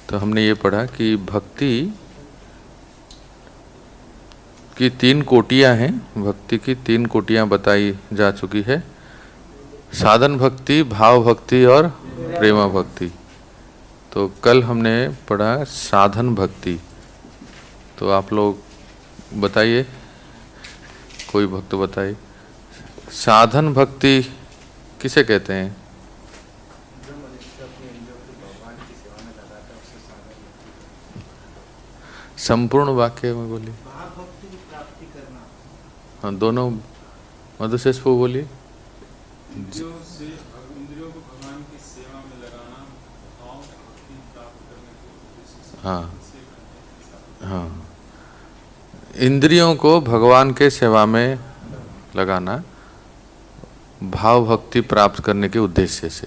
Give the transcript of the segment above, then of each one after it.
तो हमने ये पढ़ा कि भक्ति की 3 कोटियां हैं। भक्ति की 3 कोटियां बताई जा चुकी है। साधन भक्ति, भाव भक्ति और प्रेमा भक्ति। तो कल हमने पढ़ा साधन भक्ति। तो आप लोग बताइए, कोई भक्त बताइए, साधन भक्ति किसे कहते हैं? संपूर्ण वाक्य में बोलिए। भक्ति की प्राप्ति करना। हाँ, दोनों मधुशेष को बोलिए। इंद्रियों को भगवान की सेवा में लगाना, भाव भक्ति प्राप्त करने के उद्देश्य से। हाँ हाँ, इंद्रियों को भगवान के सेवा में लगाना भाव भक्ति प्राप्त करने के उद्देश्य से।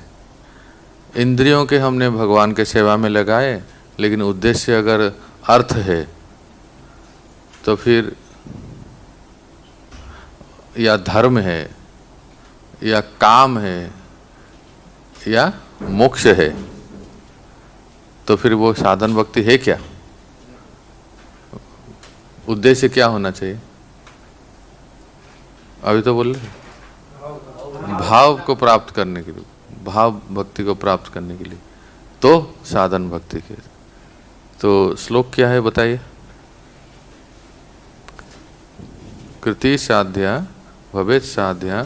इंद्रियों के हमने भगवान के सेवा में लगाए, लेकिन उद्देश्य अगर अर्थ है तो फिर या धर्म है या काम है या मोक्ष है, तो फिर वो साधन भक्ति है क्या? उद्देश्य क्या होना चाहिए? अभी तो बोल रहे, भाव को प्राप्त करने के लिए, भाव भक्ति को प्राप्त करने के लिए तो साधन भक्ति के। तो श्लोक क्या है बताइए। कृति साध्या भवेत् साध्या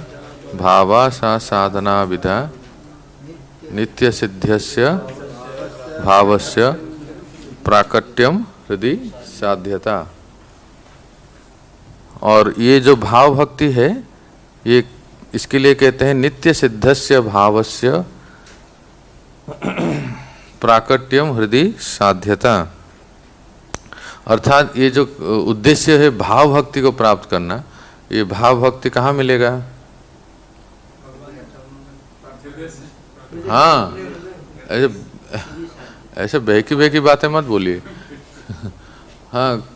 भावा सा साधना विधा नित्य सिद्ध्यस्य भावस्य प्राकट्यम हृदि साध्यता। और ये जो भाव भक्ति है, ये इसके लिए कहते हैं नित्य सिद्धस्य भावस्य प्राकट्यम हृदय साध्यता। अर्थात ये जो उद्देश्य है भाव भक्ति को प्राप्त करना, ये भाव भक्ति कहाँ मिलेगा? हाँ, ऐसे बहकी बातें मत बोलिए। हाँ,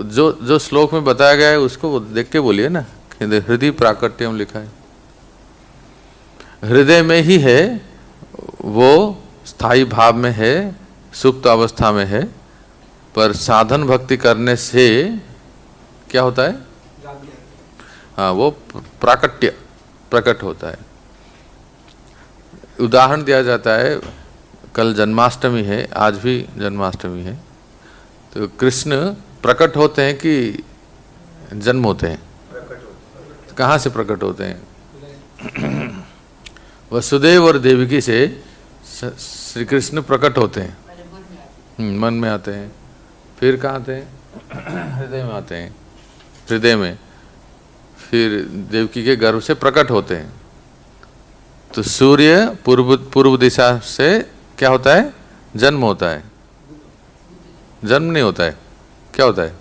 जो श्लोक में बताया गया है उसको देख के बोलिए ना। हृदय प्राकट्यम लिखा है, हृदय में ही है, वो स्थायी भाव में है, सुप्त अवस्था में है। पर साधन भक्ति करने से क्या होता है? हाँ, वो प्राकट्य प्रकट होता है। उदाहरण दिया जाता है, कल जन्माष्टमी है, आज भी जन्माष्टमी है, तो कृष्ण प्रकट होते हैं कि जन्म होते हैं? कहाँ से प्रकट होते हैं? वसुदेव और देवकी से श्री कृष्ण प्रकट होते हैं, मन में आते हैं। फिर कहाँ आते हैं? हृदय में आते हैं। हृदय में फिर देवकी के गर्भ से प्रकट होते हैं। तो सूर्य पूर्व दिशा से क्या होता है? जन्म होता है। जन्म नहीं होता है, क्या होता है?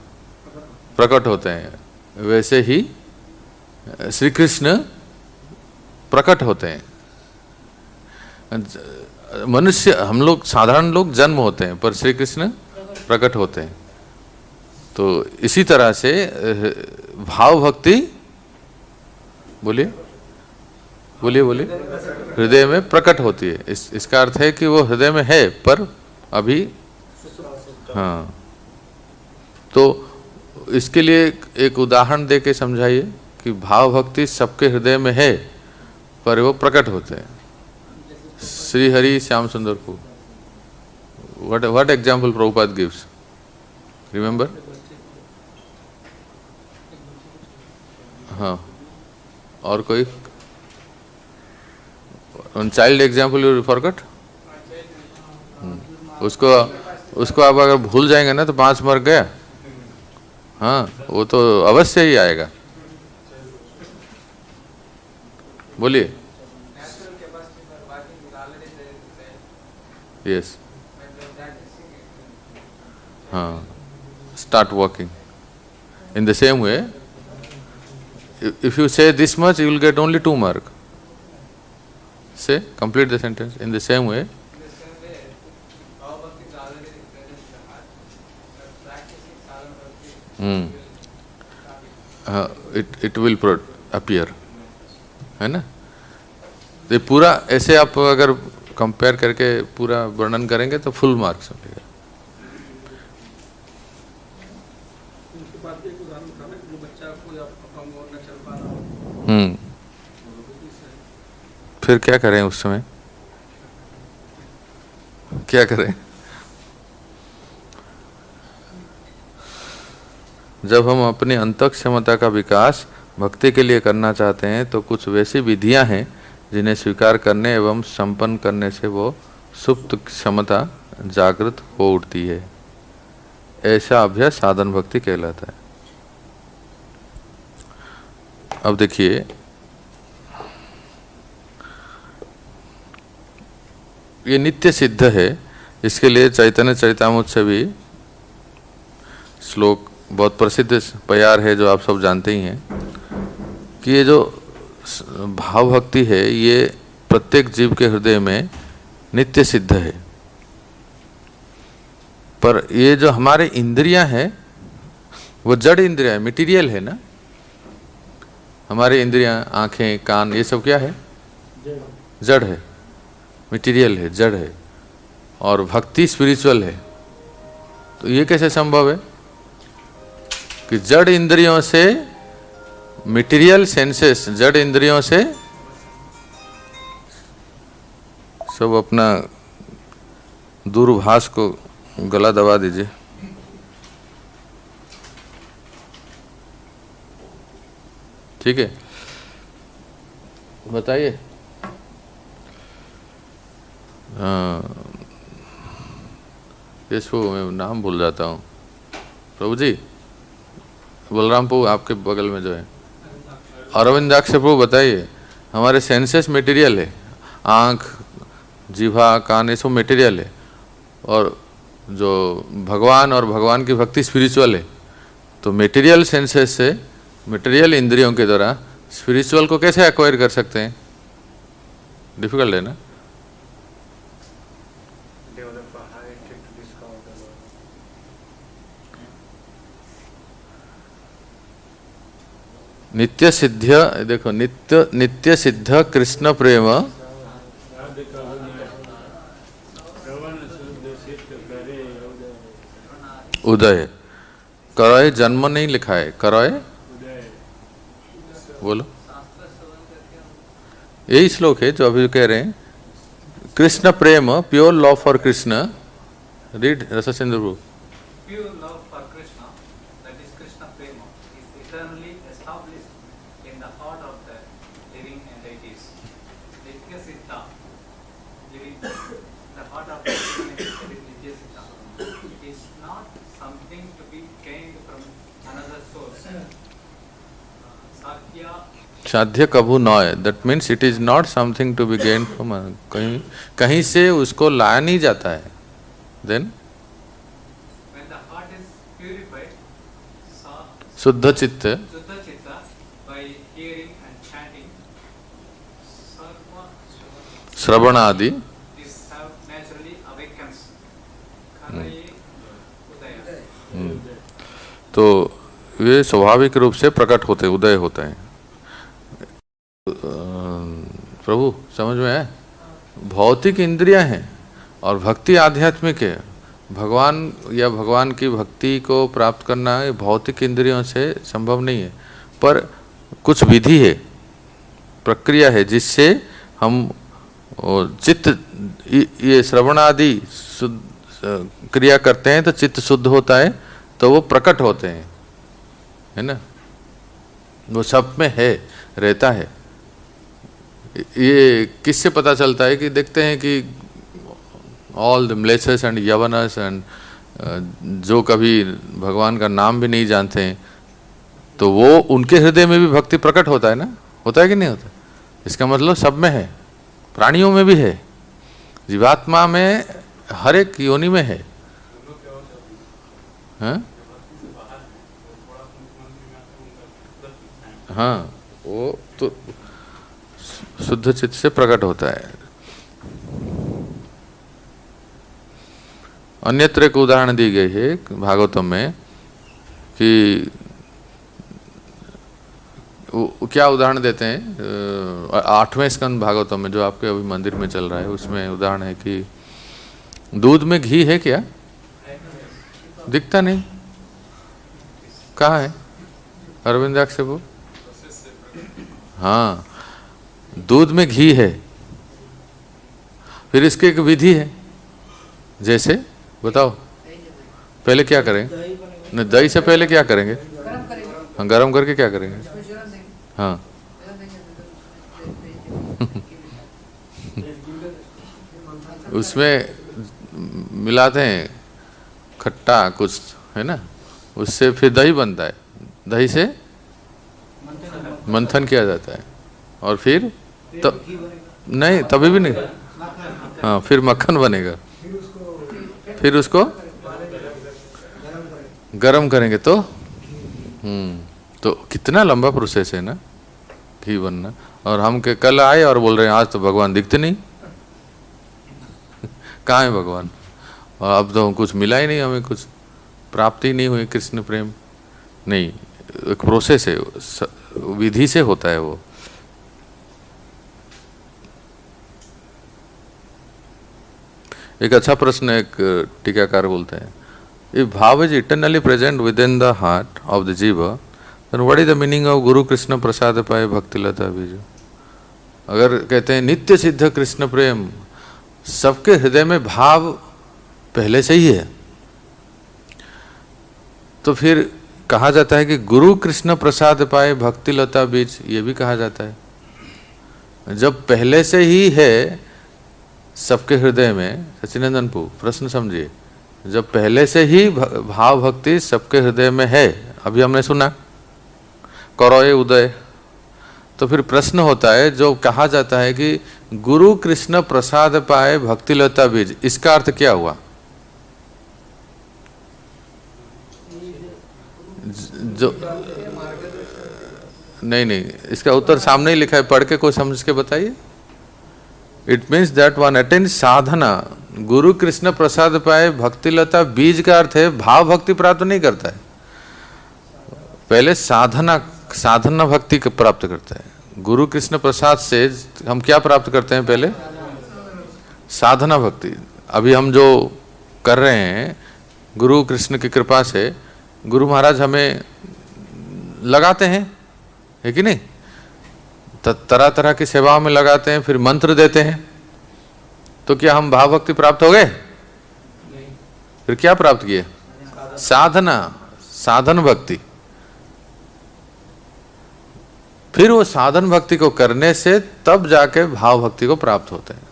प्रकट होते हैं। वैसे ही श्री कृष्ण प्रकट होते हैं। मनुष्य, हम लोग साधारण लोग जन्म होते हैं, पर श्री कृष्ण प्रकट होते हैं। तो इसी तरह से भाव भक्ति, बोलिए बोलिए बोलिए, हृदय में प्रकट होती है। इसका अर्थ है कि वो हृदय में है पर अभी, हाँ। तो इसके लिए एक उदाहरण दे के समझाइए कि भाव भक्ति सबके हृदय में है पर वो प्रकट होते हैं। श्री हरि श्याम सुंदर को what example Prabhupada gives? Remember? हाँ, और कोई? On child example you forgot? उसको आप अगर भूल जाएंगे ना तो 5 मार्क गया। हाँ, वो तो अवश्य ही आएगा। बोलिए। Yes. हाँ, start walking. In the same way, if you say this much, you will get only 2 marks. Say, complete the sentence. In the same way, it will appear, है ना? ये पूरा ऐसे आप अगर कंपेयर करके पूरा वर्णन करेंगे तो फुल मार्क्स मिलेगा। उसके बाद एक उदाहरण था ना कि जो बच्चा कोई अपंग और न चल पा रहा हो, फिर क्या करें उस समय, क्या करें? जब हम अपनी अंतक क्षमता का विकास भक्ति के लिए करना चाहते हैं तो कुछ वैसी विधियां हैं जिन्हें स्वीकार करने एवं संपन्न करने से वो सुप्त क्षमता जागृत हो उठती है। ऐसा अभ्यास साधन भक्ति कहलाता है। अब देखिए, ये नित्य सिद्ध है। इसके लिए चैतन्य चरितामृत से भी श्लोक बहुत प्रसिद्ध प्यार है जो आप सब जानते ही हैं कि ये जो भाव भक्ति है ये प्रत्येक जीव के हृदय में नित्य सिद्ध है। पर ये जो हमारे इंद्रियां हैं वो जड़ इंद्रियां है, मटेरियल है ना। हमारे इंद्रियां, आंखें, कान, ये सब क्या है? जड़ है, मटेरियल है, जड़ है। और भक्ति स्पिरिचुअल है। तो ये कैसे संभव है कि जड़ इंद्रियों से, मटेरियल सेंसेस, जड़ इंद्रियों से सब अपना दूरभाष को गला दबा दीजिए। ठीक है, बताइए। इसको मैं नाम भूल जाता हूँ। प्रभु जी, बलराम प्रभु आपके बगल में जो है, अरविंदाक्ष प्रभु, बताइए। हमारे सेंसेस मटेरियल है, आँख, जीवा, कान, ये सब मटेरियल है। और जो भगवान और भगवान की भक्ति स्पिरिचुअल है। तो मटेरियल सेंसेस से, मटेरियल इंद्रियों के द्वारा स्पिरिचुअल को कैसे एक्वायर कर सकते हैं? डिफिकल्ट है ना। नित्य सिद्ध, देखो, नित्य सिद्ध कृष्ण प्रेम उदय करय, जन्म नहीं लिखा है, करय, बोलो। यही श्लोक है जो अभी कह रहे हैं। कृष्ण प्रेम, pure love for Krishna. Read Rasachandra प्रभु। Pure love for Krishna, that is Krishna Prema, is eternally established in the heart of the living entities. Nitya Siddha, living the heart of the living entity is Nitya Siddha. It is not something to be gained from another source. Sakya, साध्य कभू नॉय, that means it is not something to be gain from कहीं, कहीं से उसको लाया नहीं जाता है। Then when the heart is purified, शुद्ध चित्त, Shuddha Chitta, by hearing and chanting, Sarva श्रवण आदि, this have naturally awakens. Karaye Udaya. तो वे स्वाभाविक रूप से प्रकट होते, उदय होते हैं। प्रभु समझ में है? भौतिक इंद्रियां हैं और भक्ति आध्यात्मिक है। भगवान या भगवान की भक्ति को प्राप्त करना ये भौतिक इंद्रियों से संभव नहीं है। पर कुछ विधि है, प्रक्रिया है जिससे हम चित्त, ये श्रवण आदि क्रिया करते हैं तो चित्त शुद्ध होता है, तो वो प्रकट होते हैं, है ना। वो सब में है, रहता है। ये किससे पता चलता है कि देखते हैं कि ऑल द म्लेच्छस एंड यवनस एंड जो कभी भगवान का नाम भी नहीं जानते हैं, तो वो उनके हृदय में भी भक्ति प्रकट होता है ना। होता है कि नहीं होता? इसका मतलब सब में है, प्राणियों में भी है, जीवात्मा में, हर एक योनि में है। हाँ, वो तो शुद्ध चित्त से प्रकट होता है। अन्यत्र एक उदाहरण दी गई है भागवतम में कि क्या उदाहरण देते हैं 8वें स्कंद भागवतम में जो आपके अभी मंदिर में चल रहा है, उसमें उदाहरण है कि दूध में घी है क्या? दिखता नहीं, कहाँ है? अरविंदाक्ष से वो, हाँ, दूध में घी है, फिर इसकी एक विधि है। जैसे बताओ, पहले क्या करेंगे? नहीं, दही से पहले क्या करेंगे? हाँ, गरम करके क्या करेंगे? हाँ उसमें मिलाते हैं खट्टा कुछ, है ना, उससे फिर दही बनता है। दही से मंथन किया जाता है और फिर नहीं, तभी भी नहीं, हाँ, फिर मक्खन बनेगा, फिर उसको गरम करेंगे तो कितना लंबा प्रोसेस है ना घी बनना। और हम के कल आए और बोल रहे हैं आज तो भगवान दिखते नहीं कहाँ है भगवान? और अब तो कुछ मिला ही नहीं, हमें कुछ प्राप्ति नहीं हुई कृष्ण प्रेम। नहीं, एक प्रोसेस है, विधि से होता है वो। एक अच्छा प्रश्न एक टीकाकार बोलते हैं, if bhav is eternally present within the heart of the jiva, then what is the meaning of guru Krishna प्रसाद पाए भक्ति लता बीज? अगर कहते हैं नित्य सिद्ध कृष्ण प्रेम, सबके हृदय में भाव पहले से ही है, तो फिर कहा जाता है कि गुरु कृष्ण प्रसाद पाए भक्ति लता बीज, ये भी कहा जाता है। जब पहले से ही है सबके हृदय में, सचिनंदन पू प्रश्न समझिए, जब पहले से ही भाव भक्ति सबके हृदय में है, अभी हमने सुना करोए उदय, तो फिर प्रश्न होता है, जो कहा जाता है कि गुरु कृष्ण प्रसाद पाए भक्ति लता बीज, इसका अर्थ क्या हुआ? जो नहीं, इसका उत्तर सामने ही लिखा है, पढ़ के कोई समझ के बताइए। It means that one attend sadhana, guru Krishna प्रसाद पाए भक्ति लता बीज का अर्थ है भाव भक्ति प्राप्त नहीं करता है, पहले साधना भक्ति प्राप्त करता है। गुरु कृष्ण प्रसाद से हम क्या प्राप्त करते हैं? पहले साधना भक्ति। अभी हम जो कर रहे हैं गुरु कृष्ण की कृपा से, गुरु महाराज हमें लगाते हैं, है कि नहीं, तरह तरह की सेवाओं में लगाते हैं, फिर मंत्र देते हैं, तो क्या हम भाव भक्ति प्राप्त हो गए? फिर क्या प्राप्त किए? साधन भक्ति। फिर वो साधन भक्ति को करने से तब जाके भाव भक्ति को प्राप्त होते हैं।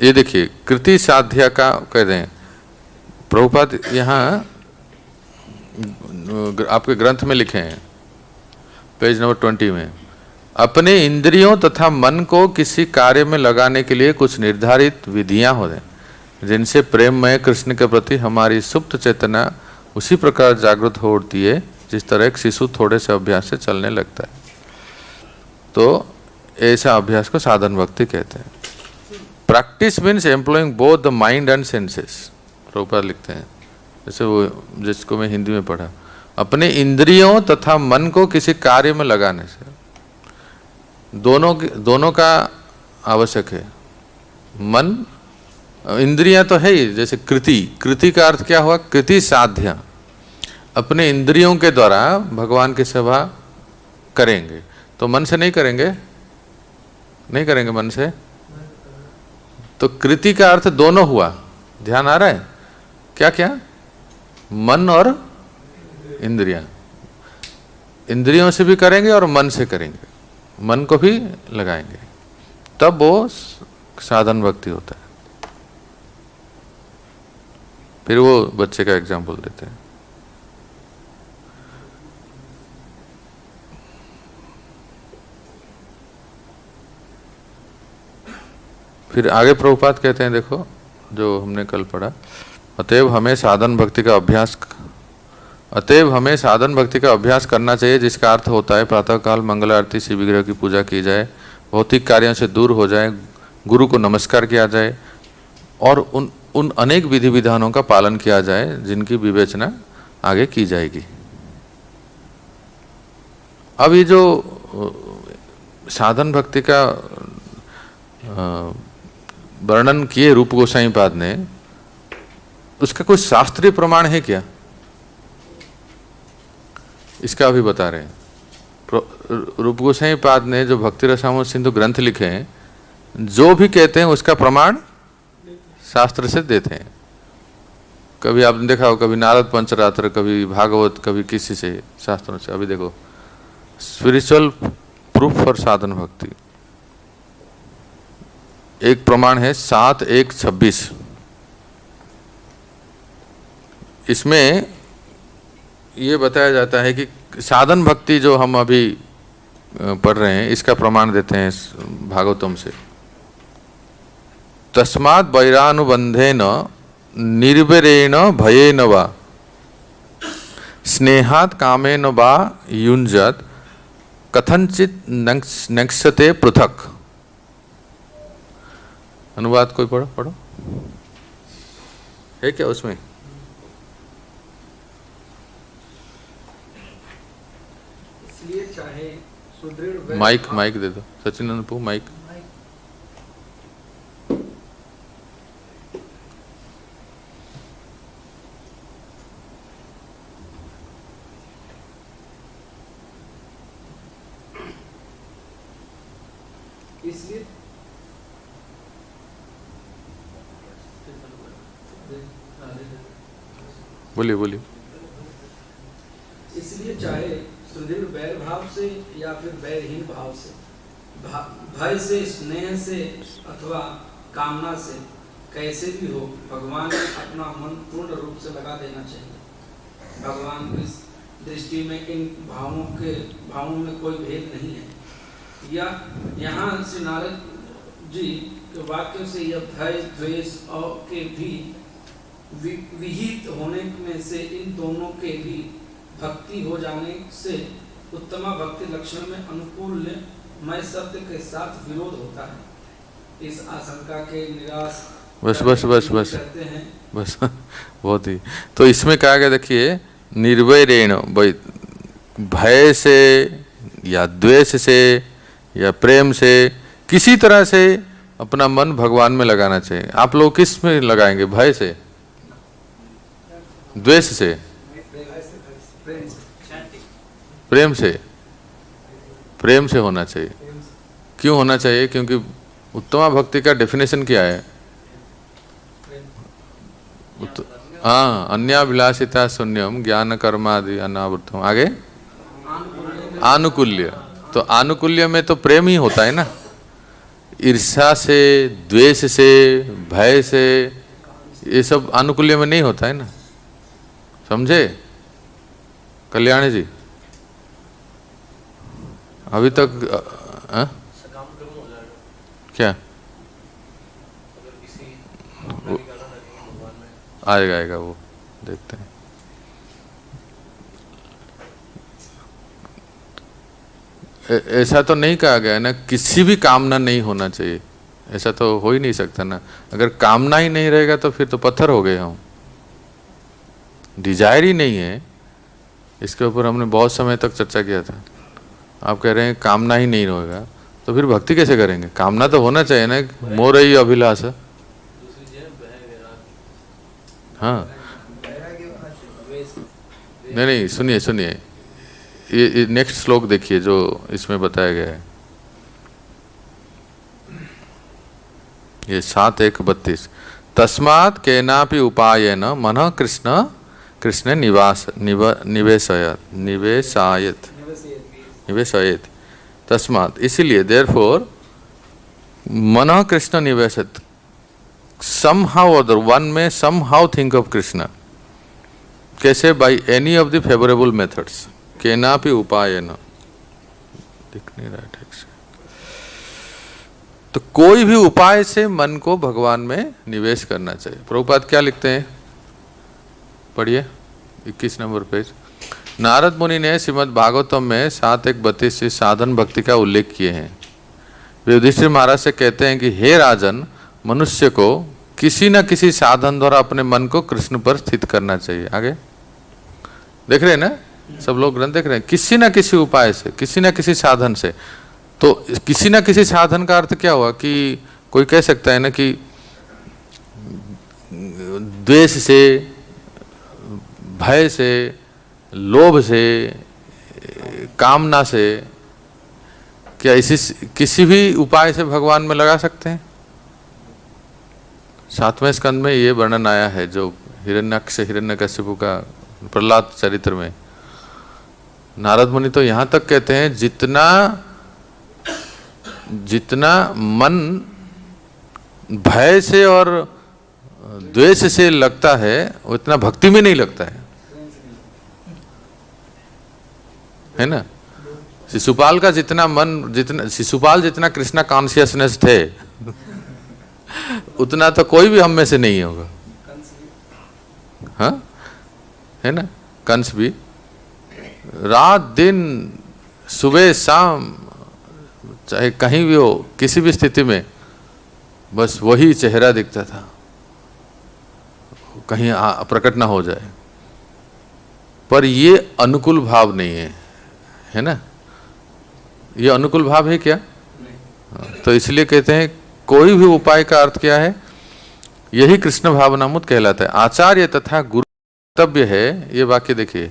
ये देखिए कृति साध्या का कहते हैं प्रभुपाद, यहाँ आपके ग्रंथ में लिखे हैं पेज नंबर 20 में, अपने इंद्रियों तथा मन को किसी कार्य में लगाने के लिए कुछ निर्धारित विधियां होते हैं, जिनसे प्रेममय कृष्ण के प्रति हमारी सुप्त चेतना उसी प्रकार जागृत हो उठती है जिस तरह एक शिशु थोड़े से अभ्यास से चलने लगता है। तो ऐसा अभ्यास को साधन भक्ति कहते हैं। Practice means employing both the mind and senses, Prabhupada लिखते हैं, जैसे वो जिसको मैं हिंदी में पढ़ा, अपने इंद्रियों तथा मन को किसी कार्य में लगाने से, दोनों का आवश्यक है। मन, इंद्रियां तो है ही, जैसे कृति का अर्थ क्या हुआ? कृति साध्या, अपने इंद्रियों के द्वारा भगवान की सेवा करेंगे, तो मन से नहीं करेंगे मन से, तो कृति का अर्थ दोनों हुआ, ध्यान आ रहा है? क्या क्या? मन और इंद्रियों से भी करेंगे और मन से करेंगे, मन को भी लगाएंगे, तब वो साधन भक्ति होता है। फिर वो बच्चे का एग्जाम्पल देते हैं, फिर आगे प्रभुपाद कहते हैं, देखो जो हमने कल पढ़ा, अतएव हमें साधन भक्ति का अभ्यास करना चाहिए, जिसका अर्थ होता है प्रातःकाल मंगल आरती शिव विग्रह की पूजा की जाए, भौतिक कार्यों से दूर हो जाए, गुरु को नमस्कार किया जाए और उन अनेक विधि विधानों का पालन किया जाए जिनकी विवेचना आगे की जाएगी। अब ये जो साधन भक्ति का वर्णन किए रूप गोसाई पाद ने, उसका कोई शास्त्रीय प्रमाण है क्या? इसका अभी बता रहे हैं। रूप गोसाई पाद ने जो भक्ति रसामृत सिंधु ग्रंथ लिखे हैं, जो भी कहते हैं उसका प्रमाण शास्त्र से देते हैं। कभी आपने देखा हो, कभी नारद पंचरात्र, कभी भागवत, कभी किसी से शास्त्रों से। अभी देखो, स्पिरिचुअल प्रूफ फॉर साधन भक्ति, एक प्रमाण है 7:1:26। इसमें ये बताया जाता है कि साधन भक्ति जो हम अभी पढ़ रहे हैं, इसका प्रमाण देते हैं भागवतम से। तस्मात् वैरानुबंधेन निर्वरेण भयेन वा स्नेहात् कामेन वा युञ्जत् कथंचित नक्ष्यते पृथक। अनुवाद कोई पढ़ो है क्या उसमें? इसलिए चाहे सुदृढ़ माइक दे दो सचिन अनपू, माइक। इसलिए बोलिए। इसलिए चाहे सुदृढ़ वैर भाव से या फिर वैरहीन भाव से, भय से, स्नेह से अथवा कामना से, कैसे भी हो, भगवान में अपना मन पूर्ण रूप से लगा देना चाहिए। भगवान की दृष्टि में इन भावों में कोई भेद नहीं है। या यहाँ श्री नारद जी के वाक्यों से यह भय, द्वेष और के भी विहित होने में से इन दोनों के भी भक्ति हो जाने से उत्तम भक्ति लक्षण में अनुकूल मय सत्य के साथ विरोध होता है। इस आशंका के निराश बस करते हैं। बस बहुत ही। तो इसमें कहा गया, देखिए, निर्वैरेण, भय से या द्वेष से या प्रेम से, किसी तरह से अपना मन भगवान में लगाना चाहिए। आप लोग किस में लगाएंगे? भय से, द्वेष से, प्रेम से? प्रेम से होना चाहिए। क्यों होना चाहिए? क्योंकि उत्तम भक्ति का डेफिनेशन क्या है? हाँ, अन्याभिलाषिता शून्यम ज्ञान कर्मादि अनावृतम। आगे आनुकूल्य। तो आनुकूल्य में तो प्रेम ही होता है ना। ईर्ष्या से, द्वेष से, भय से, ये सब आनुकूल्य में नहीं होता है ना। समझे कल्याणी जी? अभी तक क्या आएगा वो देखते हैं। ऐसा तो नहीं कहा गया ना, किसी भी कामना नहीं होना चाहिए। ऐसा तो हो ही नहीं सकता ना। अगर कामना ही नहीं रहेगा तो फिर तो पत्थर हो गए हम। डिजायर ही नहीं है, इसके ऊपर हमने बहुत समय तक चर्चा किया था। आप कह रहे हैं कामना ही नहीं रहेगा, तो फिर भक्ति कैसे करेंगे? कामना तो होना चाहिए ना। मोर ही अभिलाष। हाँ, नहीं, सुनिए, ये नेक्स्ट श्लोक देखिए जो इसमें बताया गया है। ये 7:1:32। तस्मात् केनापि उपायेन मनः कृष्ण निवेशयेत्। तस्मात्, इसीलिए, देयरफॉर मनः Krishna निवेशत। somehow or other, one may somehow think of Krishna. कैसे? by any of the favorable methods. केनापि उपायेन। दिख नहीं रहा ठीक से। तो कोई भी उपाय से मन को भगवान में निवेश करना चाहिए। प्रभुपाद क्या लिखते हैं? पढ़िए 21 नंबर पेज। नारद मुनि ने श्रीमद् भागवतम में 7:1:32 से साधन भक्ति का उल्लेख किए हैं। वे युधिष्ठिर महाराज से कहते हैं कि हे राजन, मनुष्य को किसी न किसी साधन द्वारा अपने मन को कृष्ण पर स्थित करना चाहिए। आगे देख रहे हैं ना, सब लोग ग्रंथ देख रहे हैं, किसी न किसी उपाय से, किसी न किसी साधन से। तो किसी न किसी साधन का अर्थ क्या हुआ कि कोई कह सकता है ना कि द्वेष से, भय से, लोभ से, कामना से, क्या इसी किसी भी उपाय से भगवान में लगा सकते हैं? 7वें स्कंद में ये वर्णन आया है, जो हिरण्यक्ष हिरण्यकशिपु का प्रहलाद चरित्र में। नारद मुनि तो यहाँ तक कहते हैं जितना मन भय से और द्वेष से लगता है उतना भक्ति में नहीं लगता है ना। शिशुपाल का शिशुपाल जितना कृष्णा कॉन्शियसनेस थे उतना तो कोई भी हम में से नहीं होगा, हाँ है ना। कंस भी रात दिन सुबह शाम चाहे कहीं भी हो, किसी भी स्थिति में बस वही चेहरा दिखता था, कहीं प्रकट ना हो जाए। पर ये अनुकूल भाव नहीं है, है ना। ये अनुकूल भाव है क्या? तो इसलिए कहते हैं कोई भी उपाय का अर्थ क्या है? यही कृष्ण भावनामृत कहलाता है। आचार्य तथा गुरु कर्तव्य है, ये वाक्य देखिए,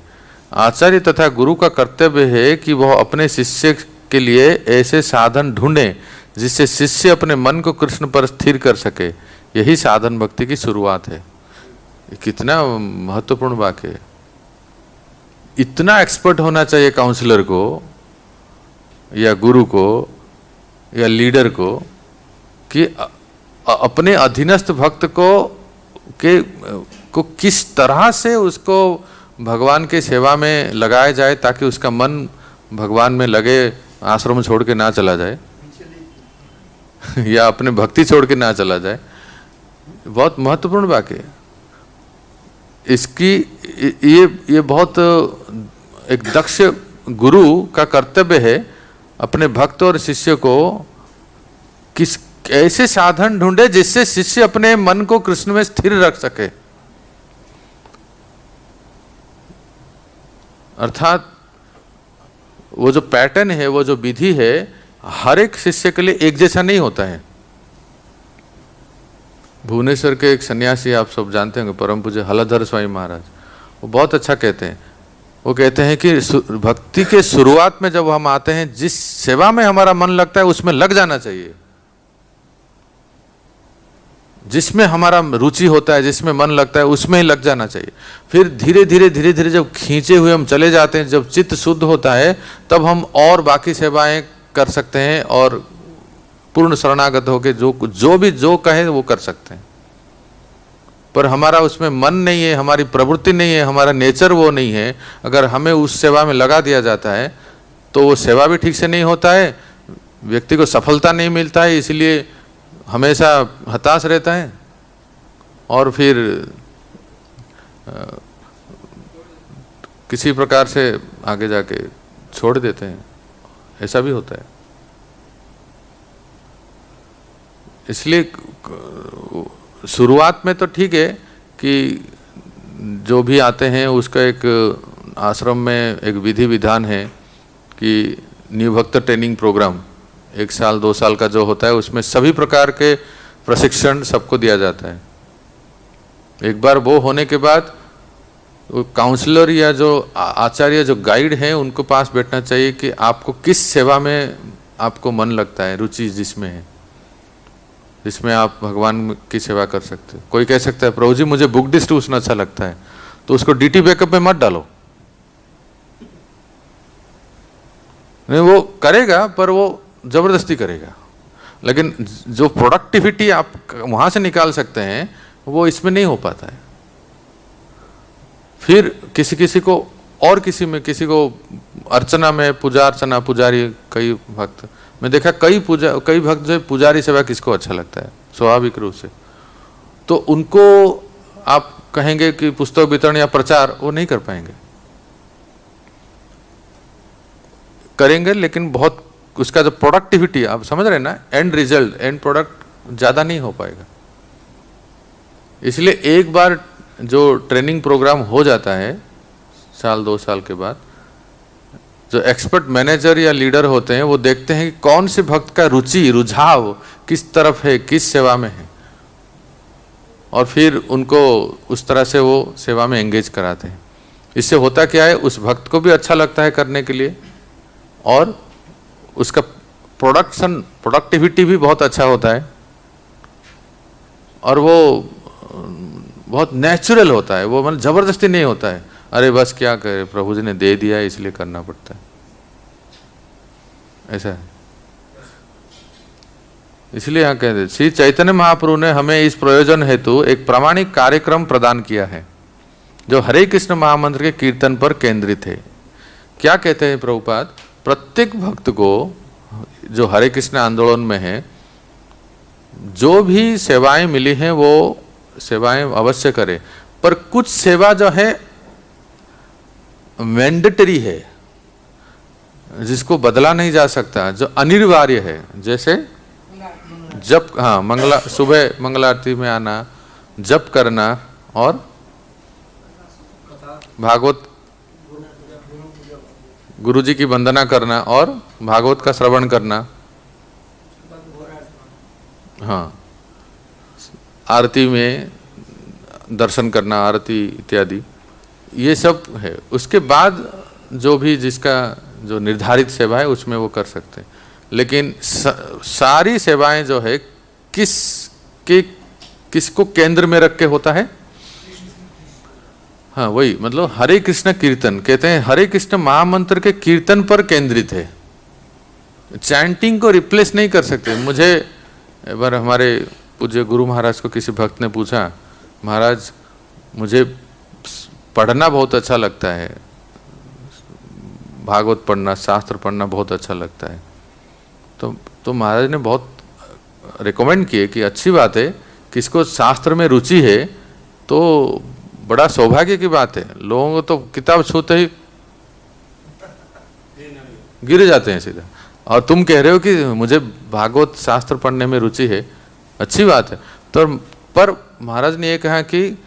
आचार्य तथा गुरु का कर्तव्य है कि वह अपने शिष्य के लिए ऐसे साधन ढूंढे जिससे शिष्य अपने मन को कृष्ण पर स्थिर कर सके। यही साधन भक्ति की शुरुआत है। ये कितना महत्वपूर्ण वाक्य है। इतना एक्सपर्ट होना चाहिए काउंसलर को या गुरु को या लीडर को कि अपने अधीनस्थ भक्त को किस तरह से उसको भगवान के सेवा में लगाया जाए ताकि उसका मन भगवान में लगे, आश्रम छोड़ के ना चला जाए या अपने भक्ति छोड़ के ना चला जाए। बहुत महत्वपूर्ण वाक्य है। इसकी ये बहुत एक दक्ष गुरु का कर्तव्य है अपने भक्त और शिष्य को किस ऐसे साधन ढूंढे जिससे शिष्य अपने मन को कृष्ण में स्थिर रख सके। अर्थात वो जो पैटर्न है, वो जो विधि है, हर एक शिष्य के लिए एक जैसा नहीं होता है। भुवनेश्वर के एक सन्यासी आप सब जानते होंगे, परम पूज्य हलधर स्वामी महाराज, वो बहुत अच्छा कहते हैं। वो कहते हैं कि भक्ति के शुरुआत में जब हम आते हैं, जिस सेवा में हमारा मन लगता है उसमें लग जाना चाहिए। जिसमें हमारा रुचि होता है, जिसमें मन लगता है उसमें ही लग जाना चाहिए। फिर धीरे धीरे जब खींचे हुए हम चले जाते हैं, जब चित्त शुद्ध होता है, तब हम और बाकी सेवाएं कर सकते हैं और पूर्ण शरणागत होकर जो कहे वो कर सकते हैं। पर हमारा उसमें मन नहीं है, हमारी प्रवृत्ति नहीं है, हमारा नेचर वो नहीं है, अगर हमें उस सेवा में लगा दिया जाता है तो वो सेवा भी ठीक से नहीं होता है, व्यक्ति को सफलता नहीं मिलता है, इसलिए हमेशा हताश रहता है और फिर किसी प्रकार से आगे जाके छोड़ देते हैं। ऐसा भी होता है। इसलिए शुरुआत में तो ठीक है कि जो भी आते हैं उसका एक आश्रम में एक विधि विधान है कि न्यू भक्त ट्रेनिंग प्रोग्राम 1 साल 2 साल का जो होता है, उसमें सभी प्रकार के प्रशिक्षण सबको दिया जाता है। एक बार वो होने के बाद काउंसलर या जो आचार्य जो गाइड हैं उनको पास बैठना चाहिए कि आपको किस सेवा में आपको मन लगता है, रुचि जिसमें है, जिसमें आप भगवान की सेवा कर सकते हैं। कोई कह सकता है प्रभु जी मुझे बुक डिस्ट्रीब्यूशन अच्छा लगता है, तो उसको डीटी बैकअप में मत डालो। नहीं, वो करेगा पर वो जबरदस्ती करेगा, लेकिन जो प्रोडक्टिविटी आप वहां से निकाल सकते हैं वो इसमें नहीं हो पाता है। फिर किसी को और किसी को अर्चना में पूजा अर्चना पुजारी, कई भक्त मैं देखा कई भक्त जो पुजारी सेवा किसको अच्छा लगता है स्वाभाविक रूप से, तो उनको आप कहेंगे कि पुस्तक वितरण या प्रचार वो नहीं कर पाएंगे, करेंगे लेकिन बहुत उसका जो प्रोडक्टिविटी आप समझ रहे हैं ना, एंड रिजल्ट एंड प्रोडक्ट ज़्यादा नहीं हो पाएगा। इसलिए एक बार जो ट्रेनिंग प्रोग्राम हो जाता है साल 2 साल के बाद, जो एक्सपर्ट मैनेजर या लीडर होते हैं वो देखते हैं कि कौन से भक्त का रुचि रुझाव किस तरफ है, किस सेवा में है, और फिर उनको उस तरह से वो सेवा में एंगेज कराते हैं। इससे होता क्या है, उस भक्त को भी अच्छा लगता है करने के लिए, और उसका प्रोडक्टिविटी भी बहुत अच्छा होता है, और वो बहुत नेचुरल होता है, वो मतलब जबरदस्ती नहीं होता है, अरे बस क्या करे, प्रभु जी ने दे दिया है इसलिए करना पड़ता है, ऐसा है। इसलिए यहाँ कहते श्री चैतन्य महाप्रभु ने हमें इस प्रयोजन हेतु एक प्रामाणिक कार्यक्रम प्रदान किया है जो हरे कृष्ण महामंत्र के कीर्तन पर केंद्रित है। क्या कहते हैं प्रभुपाद, प्रत्येक भक्त को जो हरे कृष्ण आंदोलन में है, जो भी सेवाएं मिली हैं वो सेवाएं अवश्य करे, पर कुछ सेवा जो है मैंडेटरी है, जिसको बदला नहीं जा सकता, जो अनिवार्य है, जैसे जप, हाँ, सुबह मंगला आरती में आना, जप करना, और भागवत गुरु जी की वंदना करना, और भागवत का श्रवण करना, हाँ, आरती में दर्शन करना, आरती इत्यादि, ये सब है। उसके बाद जो भी जिसका जो निर्धारित सेवा है उसमें वो कर सकते हैं, लेकिन सारी सेवाएं जो है किसको केंद्र में रख के होता है, हाँ वही, मतलब हरे कृष्ण कीर्तन कहते हैं, हरे कृष्ण महामंत्र के कीर्तन पर केंद्रित है। चैंटिंग को रिप्लेस नहीं कर सकते। मुझे एक बार हमारे पूज्य गुरु महाराज को किसी भक्त ने पूछा, महाराज मुझे पढ़ना बहुत अच्छा लगता है, भागवत पढ़ना, शास्त्र पढ़ना बहुत अच्छा लगता है, तो महाराज ने बहुत रिकमेंड किए कि अच्छी बात है, किसको शास्त्र में रुचि है तो बड़ा सौभाग्य की बात है। लोगों को तो किताब छूते ही गिर जाते हैं सीधा, और तुम कह रहे हो कि मुझे भागवत शास्त्र पढ़ने में रुचि है, अच्छी बात है। तो पर महाराज ने ये कहा कि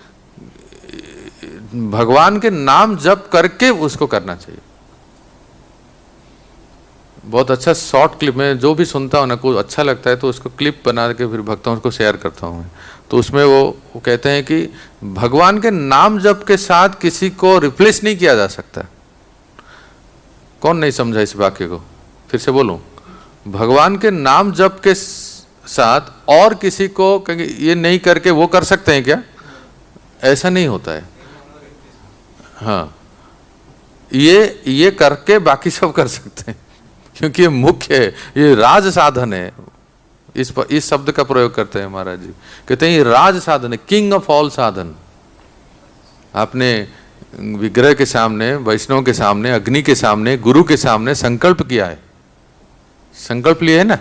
भगवान के नाम जप करके उसको करना चाहिए। बहुत अच्छा शॉर्ट क्लिप में जो भी सुनता हूँ ना, कुछ अच्छा लगता है तो उसको क्लिप बना के फिर भक्तों को शेयर करता हूँ। तो उसमें वो कहते हैं कि भगवान के नाम जप के साथ किसी को रिप्लेस नहीं किया जा सकता। कौन नहीं समझा इस वाक्य को, फिर से बोलूं, भगवान के नाम जप के साथ और किसी को ये नहीं करके वो कर सकते हैं क्या, ऐसा नहीं होता है। हाँ, ये करके बाकी सब कर सकते हैं, क्योंकि ये मुख्य है, ये राज साधन है। इस शब्द का प्रयोग करते हैं महाराज जी, कहते हैं ये राज साधन है, किंग ऑफ ऑल साधन। आपने विग्रह के सामने, वैष्णव के सामने, अग्नि के सामने, गुरु के सामने संकल्प किया है, संकल्प लिया है ना,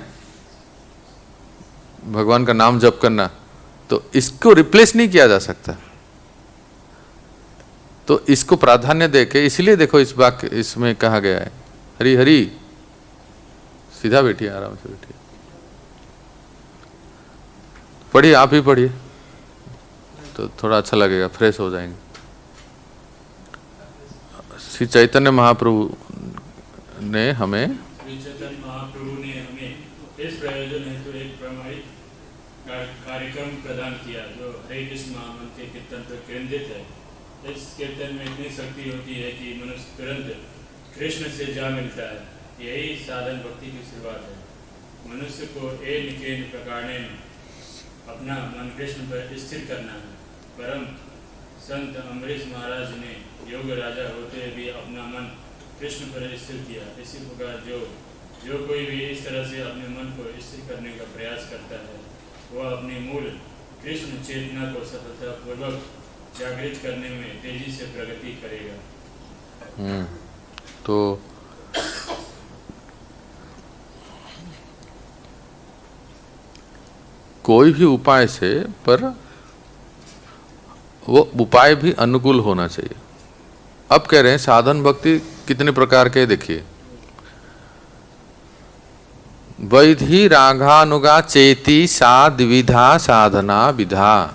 भगवान का नाम जप करना, तो इसको रिप्लेस नहीं किया जा सकता। तो इसको प्राधान्य देके, इसलिए देखो इस वाक्य इसमें कहा गया है, हरि हरि, सीधा बैठिए, आराम से बैठिए, पढ़िए, आप ही पढ़िए तो थोड़ा अच्छा लगेगा, फ्रेश हो जाएंगे। श्री चैतन्य महाप्रभु ने हमें इस प्रयोजन हेतु एक प्रामाणिक कार्यक्रम प्रदान किया जो हरे कृष्ण महामंत्र के कीर्तन पर केंद्रित है। इस कीर्तन में इतनी शक्ति होती है कि मनुष्य तुरंत कृष्ण से जा मिलता है। यही साधन भक्ति की शुरुआत है। मनुष्य को एन प्रकार ने अपना मन कृष्ण पर स्थिर करना है। परम संत अम्बरीश महाराज ने योग राजा होते भी अपना मन कृष्ण पर स्थिर किया। इसी प्रकार जो कोई भी इस तरह से अपने मन को स्थिर करने का प्रयास करता है, वह अपने मूल कृष्ण चेतना को सफलतापूर्वक जागृत करने में तेजी से प्रगति करेगा। तो कोई भी उपाय से, पर वो उपाय भी अनुकूल होना चाहिए। अब कह रहे हैं साधन भक्ति कितने प्रकार के, देखिए, वैधि राघानुगा चेति सा द्विविधा साधना विधा।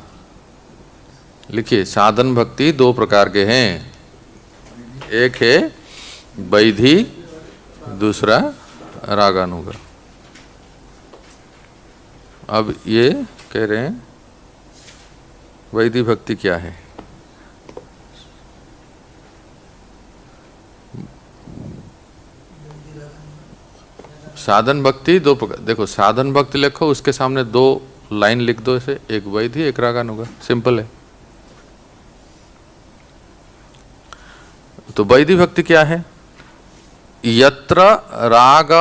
लिखिए, साधन भक्ति दो प्रकार के हैं, एक है वैधि, दूसरा रागानुगा। अब ये कह रहे हैं वैधि भक्ति क्या है। साधन भक्ति दो प्रकार, देखो साधन भक्ति लिखो, उसके सामने दो लाइन लिख दो, इसे एक वैधि एक रागानुगा, सिंपल है। तो वैधि भक्ति क्या है? यत्र राग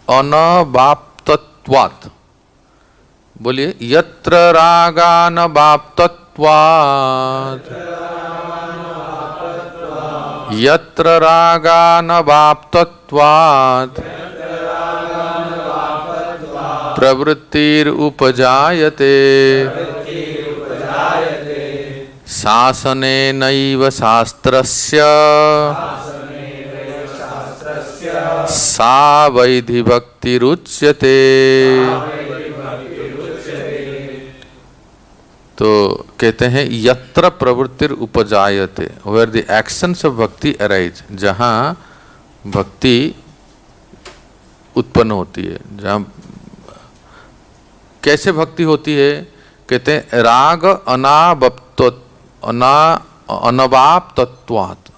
अनवाप्तत्वात्, बोलिए, यत्र रागानवाप्तत्वात्, यत्र रागानवाप्तत्वात् प्रवृत्तिरुपजायते शासनेनैव शास्त्रस्य सा वैधि भक्तिरुच्यते। तो कहते हैं यत्र प्रवृत्तिर उपजायते, वेयर द एक्शंस ऑफ भक्ति अराइज, जहाँ भक्ति उत्पन्न होती है, जहाँ कैसे भक्ति होती है? कहते हैं राग अनवाप्तत्वात्,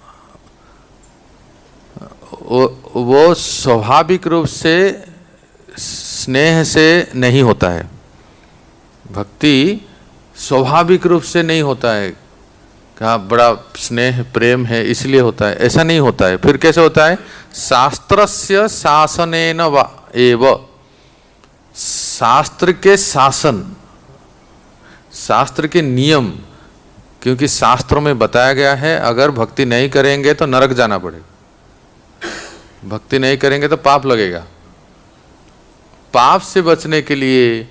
वो स्वाभाविक रूप से स्नेह से नहीं होता है। भक्ति स्वाभाविक रूप से नहीं होता है, कहा बड़ा स्नेह प्रेम है इसलिए होता है, ऐसा नहीं होता है। फिर कैसे होता है? शास्त्रस्य शासनेन एव, शास्त्र के शासन, शास्त्र के नियम, क्योंकि शास्त्रों में बताया गया है अगर भक्ति नहीं करेंगे तो नरक जाना पड़ेगा, भक्ति नहीं करेंगे तो पाप लगेगा। पाप से बचने के लिए,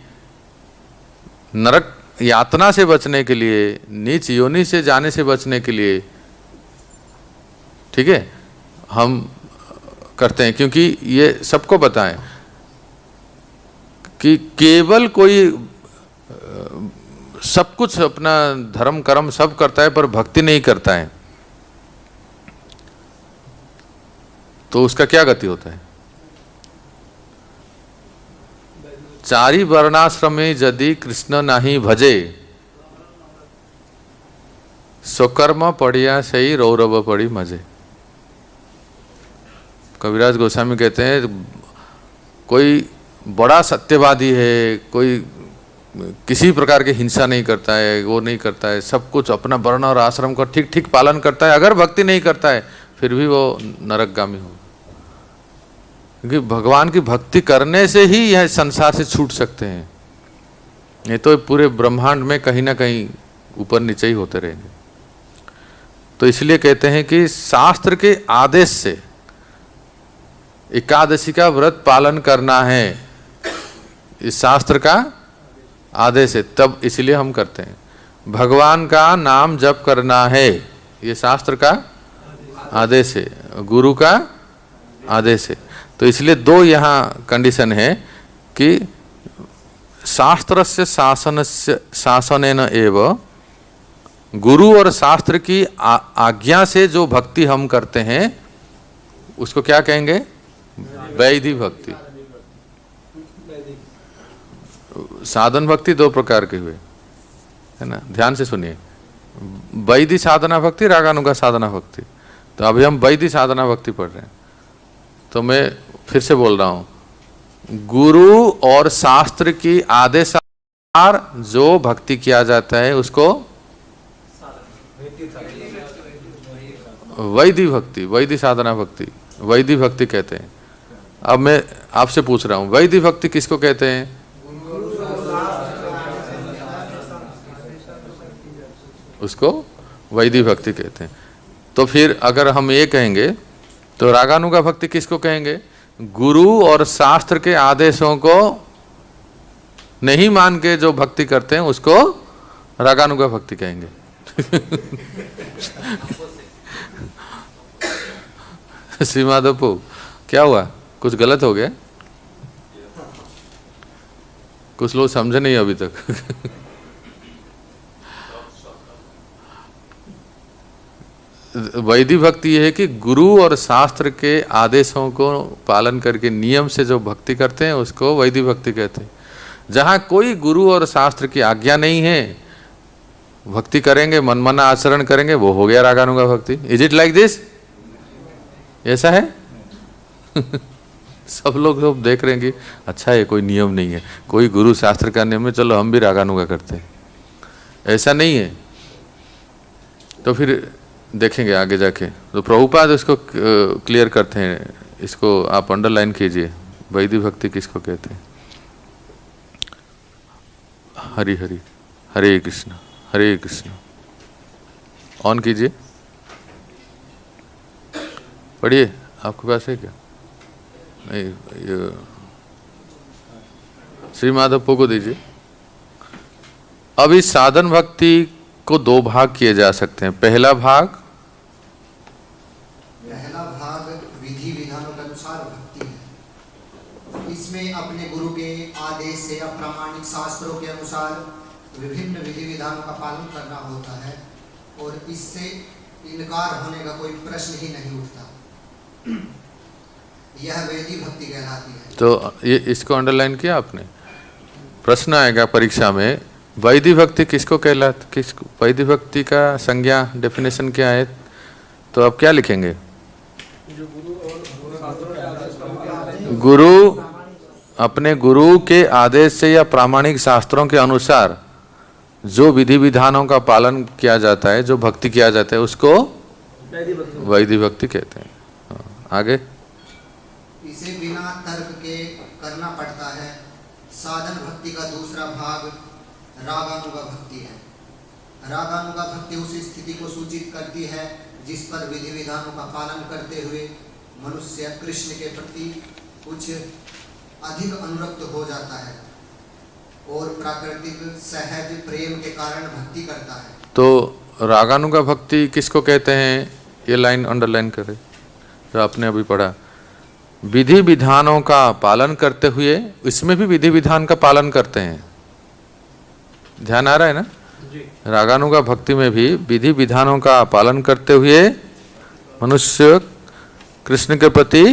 नरक यातना से बचने के लिए, नीच योनि से जाने से बचने के लिए, ठीक है, हम करते हैं। क्योंकि ये सबको बताएं कि केवल कोई सब कुछ अपना धर्म कर्म सब करता है पर भक्ति नहीं करता है, तो उसका क्या गति होता है? चारि वर्णाश्रमे यदि कृष्ण नहीं भजे, स्वकर्म पढ़िया सही रौरव पढ़ी मजे। कविराज गोस्वामी कहते हैं कोई बड़ा सत्यवादी है, कोई किसी प्रकार की हिंसा नहीं करता है, वो नहीं करता है, सब कुछ अपना वर्ण और आश्रम का ठीक ठीक पालन करता है, अगर भक्ति नहीं करता है फिर भी वो नरकगामी हो। क्योंकि भगवान की भक्ति करने से ही यह संसार से छूट सकते हैं, नहीं तो पूरे ब्रह्मांड में कहीं ना कहीं ऊपर नीचे ही होते रहेंगे। तो इसलिए कहते हैं कि शास्त्र के आदेश से एकादशी का व्रत पालन करना है, इस शास्त्र का आदेश है, तब इसलिए हम करते हैं। भगवान का नाम जप करना है, ये शास्त्र का आदेश है, गुरु का आदेश है। तो इसलिए दो यहाँ कंडीशन है कि शास्त्रस्य शासनेन एव, गुरु और शास्त्र की आज्ञा से जो भक्ति हम करते हैं उसको क्या कहेंगे? वैधि भक्ति। साधन भक्ति दो प्रकार के हुए, है ना, ध्यान से सुनिए। वैधि साधना भक्ति, रागानुगा साधना भक्ति। तो अभी हम वैधि साधना भक्ति पढ़ रहे हैं, तो मैं फिर से बोल रहा हूं, गुरु और शास्त्र की आदेशानुसार जो भक्ति किया जाता है उसको वैधि भक्ति, वैधि साधना भक्ति, वैधि भक्ति कहते हैं। अब मैं आपसे पूछ रहा हूं, वैधि भक्ति किसको कहते हैं? उसको वैधि भक्ति कहते हैं। तो फिर अगर हम ये कहेंगे तो रागानुगा भक्ति किसको कहेंगे? गुरु और शास्त्र के आदेशों को नहीं मान के जो भक्ति करते हैं उसको रागानुगा भक्ति कहेंगे। श्री माधवपु, क्या हुआ? कुछ गलत हो गया? कुछ लोग समझे नहीं अभी तक। वैदिक भक्ति यह है कि गुरु और शास्त्र के आदेशों को पालन करके नियम से जो भक्ति करते हैं उसको वैदिक भक्ति कहते हैं। जहाँ कोई गुरु और शास्त्र की आज्ञा नहीं है, भक्ति करेंगे, मनमाना आचरण करेंगे, वो हो गया रागानुगा भक्ति। Is it like this? ऐसा है? सब लोग तो देख रहे हैं कि अच्छा है, कोई नियम नहीं है, कोई गुरु शास्त्र का नियम है, चलो हम भी रागानुगा करते हैं। ऐसा नहीं है। तो फिर देखेंगे आगे जाके। तो प्रभुपाद इसको क्लियर करते हैं, इसको आप अंडरलाइन कीजिए, वैदिक भक्ति किसको कहते हैं। हरि हरि, हरे कृष्ण हरे कृष्ण। ऑन कीजिए, पढ़िए। आपके पास है क्या? नहीं, ये श्री माधव को दीजिए। अब इस साधन भक्ति को दो भाग किए जा सकते हैं। पहला भाग विधि विधानों के अनुसार भक्ति है। इसमें अपने गुरु के आदेश से या प्रामाणिक शास्त्रों के अनुसार विभिन्न विधि विधानों का पालन करना होता है और इससे इनकार होने का कोई प्रश्न ही नहीं उठता। यह वैदिक भक्ति कहलाती है। तो ये इसको अंडरलाइन किया आपने? प्रश्न आएगा परीक्षा में, वैदिक भक्ति किसको कहलाती, किसको वैदिक भक्ति का संज्ञा डेफिनेशन क्या है? तो आप क्या लिखेंगे? गुरु अपने गुरु के आदेश से या प्रामाणिक शास्त्रों के अनुसार जो विधि विधानों का पालन किया जाता है, जो भक्ति किया जाता है, उसको वैदिक भक्ति कहते हैं। आगे इसे बिना तर्क के करना पड़ता है। साधन भक्ति का दूसरा भाग रागानुगा भक्ति है। रागानुगा भक्ति उस स्थिति को सूचित करती है जिस पर विधि विधानों का पालन करते हुए मनुष्य कृष्ण के प्रति कुछ अधिक अनुरक्त हो जाता है और प्राकृतिक सहज प्रेम के कारण भक्ति करता है। तो रागानुगा भक्ति किसको कहते हैं? ये लाइन अंडरलाइन करें जो आपने अभी पढ़ा। विधि विधानों का पालन करते हुए, इसमें भी विधि विधान का पालन करते हैं। ध्यान आ रहा है ना? रागानुगा भक्ति में भी विधि विधानों का पालन करते हुए मनुष्य कृष्ण के प्रति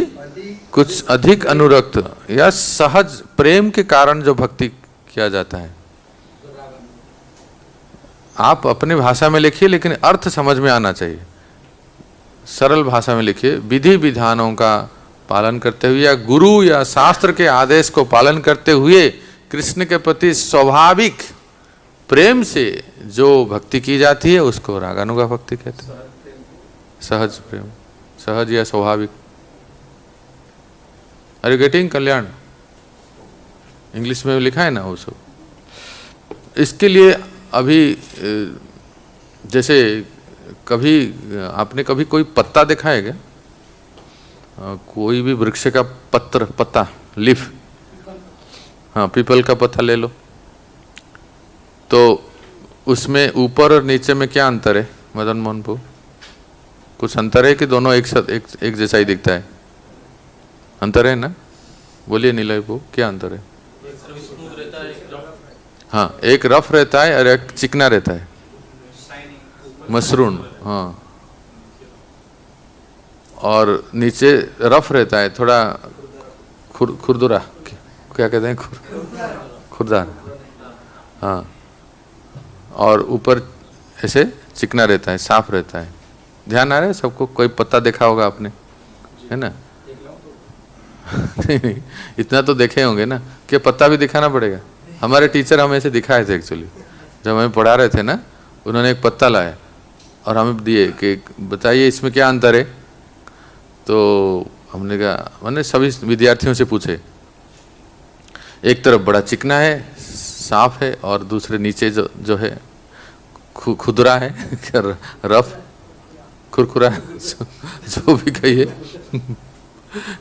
कुछ अधिक अनुरक्त या सहज प्रेम के कारण जो भक्ति किया जाता है। आप अपने भाषा में लिखिए, लेकिन अर्थ समझ में आना चाहिए। सरल भाषा में लिखिए, विधि विधानों का पालन करते हुए या गुरु या शास्त्र के आदेश को पालन करते हुए कृष्ण के प्रति स्वाभाविक प्रेम से जो भक्ति की जाती है उसको रागानुगा भक्ति कहते हैं। सहज प्रेम, सहज या स्वाभाविक। Are you getting kalyan? English में लिखा है ना वो सब। इसके लिए अभी जैसे कभी आपने कभी कोई पत्ता देखा है क्या? कोई भी वृक्ष का पत्ता लीफ, हाँ, पीपल का पत्ता ले लो, तो उसमें ऊपर और नीचे में क्या अंतर है मदन मोहन को? कुछ अंतर है कि दोनों एक जैसा ही दिखता है? अंतर है ना? बोलिए नीलय को, क्या अंतर है? हाँ, एक रफ रहता है और एक चिकना रहता है, मसरून। हाँ, और नीचे रफ रहता है, थोड़ा खुरदुरा, क्या कहते हैं, खुरदार। हाँ, और ऊपर ऐसे चिकना रहता है, साफ रहता है। ध्यान आ रहा है सबको? कोई पत्ता देखा होगा आपने, है ना? नहीं, इतना तो देखे होंगे ना कि पत्ता भी दिखाना पड़ेगा। हमारे टीचर हमें ऐसे दिखाए थे एक्चुअली, जब हमें पढ़ा रहे थे ना, उन्होंने एक पत्ता लाया और हमें दिए कि बताइए इसमें क्या अंतर है। तो हमने कहा, मैंने सभी विद्यार्थियों से पूछे, एक तरफ बड़ा चिकना है, साफ है, और दूसरे नीचे जो है खुदरा है, रफ, खुरखुरा, जो भी कहिए,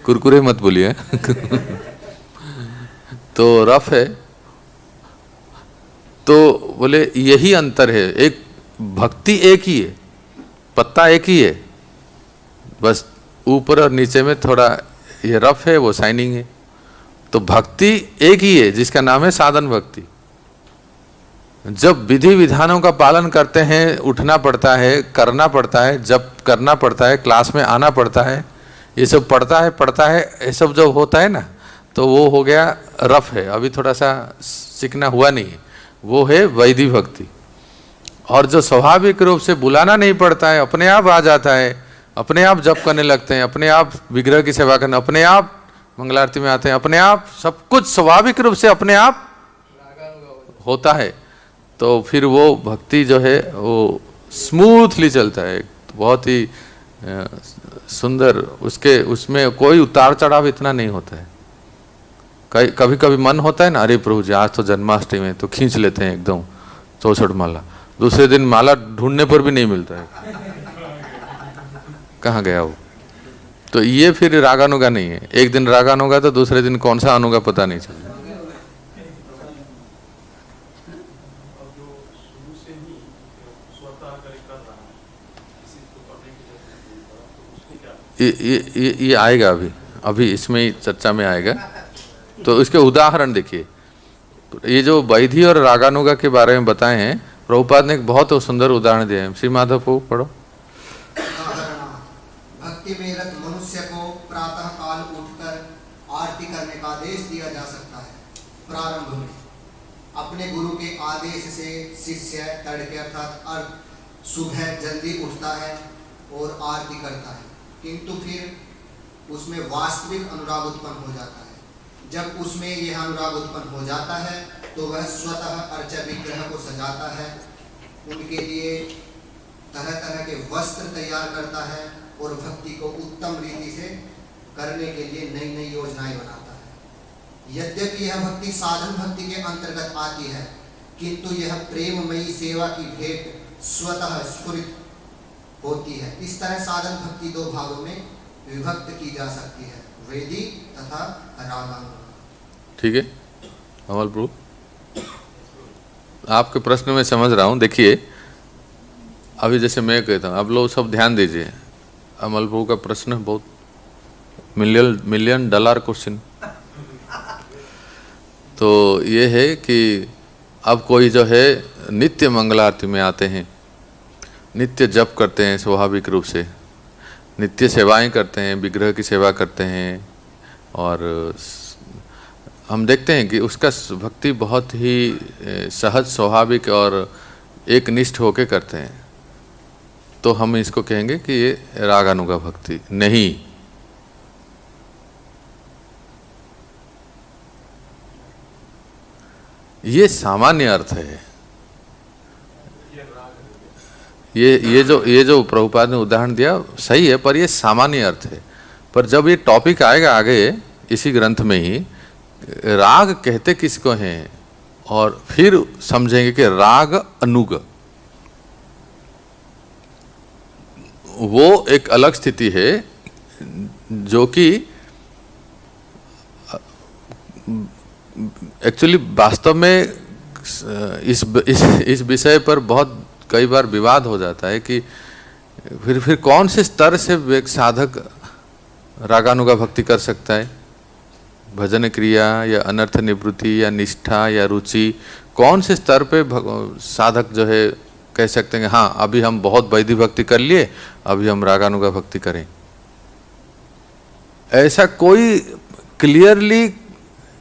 कुरकुरे मत बोलिए। तो रफ है। तो बोले यही अंतर है, एक भक्ति एक ही है, पत्ता एक ही है, बस ऊपर और नीचे में थोड़ा ये रफ है, वो शाइनिंग है। तो भक्ति एक ही है जिसका नाम है साधन भक्ति। जब विधि विधानों का पालन करते हैं, उठना पड़ता है, करना पड़ता है, जब करना पड़ता है, क्लास में आना पड़ता है, ये सब पढ़ता है, ये सब जो होता है ना, तो वो हो गया रफ है, अभी थोड़ा सा सीखना हुआ नहीं है, वो है वैदिक भक्ति। और जो स्वाभाविक रूप से बुलाना नहीं पड़ता है, अपने आप आ जाता है, अपने आप जप करने लगते हैं, अपने आप विग्रह की सेवा करना, अपने आप मंगलारती में आते हैं, अपने आप सब कुछ स्वाभाविक रूप से अपने आप होता है, तो फिर वो भक्ति जो है वो स्मूथली चलता है, बहुत ही सुंदर। उसमें कोई उतार चढ़ाव इतना नहीं होता है। कभी कभी मन होता है ना, अरे प्रभु जी आज तो जन्माष्टमी है, तो खींच लेते हैं एकदम 64 माला, दूसरे दिन माला ढूंढने पर भी नहीं मिलता है, कहाँ गया वो। तो ये फिर रागानुगा नहीं है। एक दिन रागानुगा तो दूसरे दिन कौन सा अनुगा पता नहीं चलता। ये आएगा अभी इसमें ही चर्चा में आएगा। तो इसके उदाहरण देखिए, ये जो वैधि और रागानुगा के बारे में बताए हैं, प्रभुपाद ने एक बहुत सुंदर उदाहरण दिया है। श्री माधव को पढ़ो। भक्ति में रत मनुष्य को प्रातः काल उठकर आरती करने का आदेश दिया जा सकता है। प्रारंभ में अपने गुरु के आदेश से शिष्य तड़के अर्थात सुबह जल्दी उठता है और आरती करता है, किंतु फिर उसमें वास्तविक अनुराग उत्पन्न हो जाता है। जब उसमें यह अनुराग उत्पन्न हो जाता है तो वह स्वतः अर्चा विग्रह को सजाता है, उनके लिए तरह तरह के वस्त्र तैयार करता है और भक्ति को उत्तम रीति से करने के लिए नई नई योजनाएं बनाता है। यद्यपि यह भक्ति साधन भक्ति के अंतर्गत आती है, किंतु यह प्रेममयी सेवा की भेंट स्वतः स्फुरित होती है। इस तरह साधन भक्ति दो भागों में विभक्त की जा सकती है, वेदी तथा रागानुगा। ठीक है अमल प्रभु, आपके प्रश्न में समझ रहा हूँ। देखिए अभी जैसे मैं कहता हूँ, आप लोग सब ध्यान दीजिए। अमल प्रभु का प्रश्न बहुत मिलियन डॉलर क्वेश्चन। तो ये है कि अब कोई जो है नित्य मंगलारती में आते हैं, नित्य जप करते हैं, स्वाभाविक रूप से नित्य सेवाएं करते हैं, विग्रह की सेवा करते हैं, और हम देखते हैं कि उसका भक्ति बहुत ही सहज स्वाभाविक और एक निष्ठ होके करते हैं, तो हम इसको कहेंगे कि ये रागानुगा भक्ति नहीं। ये सामान्य अर्थ है। ये जो प्रभुपाद ने उदाहरण दिया सही है, पर ये सामान्य अर्थ है। पर जब ये टॉपिक आएगा आगे इसी ग्रंथ में ही, राग कहते किसको हैं, और फिर समझेंगे कि राग अनुग वो एक अलग स्थिति है, जो कि एक्चुअली वास्तव में इस विषय पर बहुत कई बार विवाद हो जाता है कि फिर कौन से स्तर से एक साधक रागानुगा भक्ति कर सकता है। भजन क्रिया या अनर्थ निवृत्ति या निष्ठा या रुचि, कौन से स्तर पे साधक जो है कह सकते हैं हाँ अभी हम बहुत वैदिक भक्ति कर लिए, अभी हम रागानुगा भक्ति करें। ऐसा कोई क्लियरली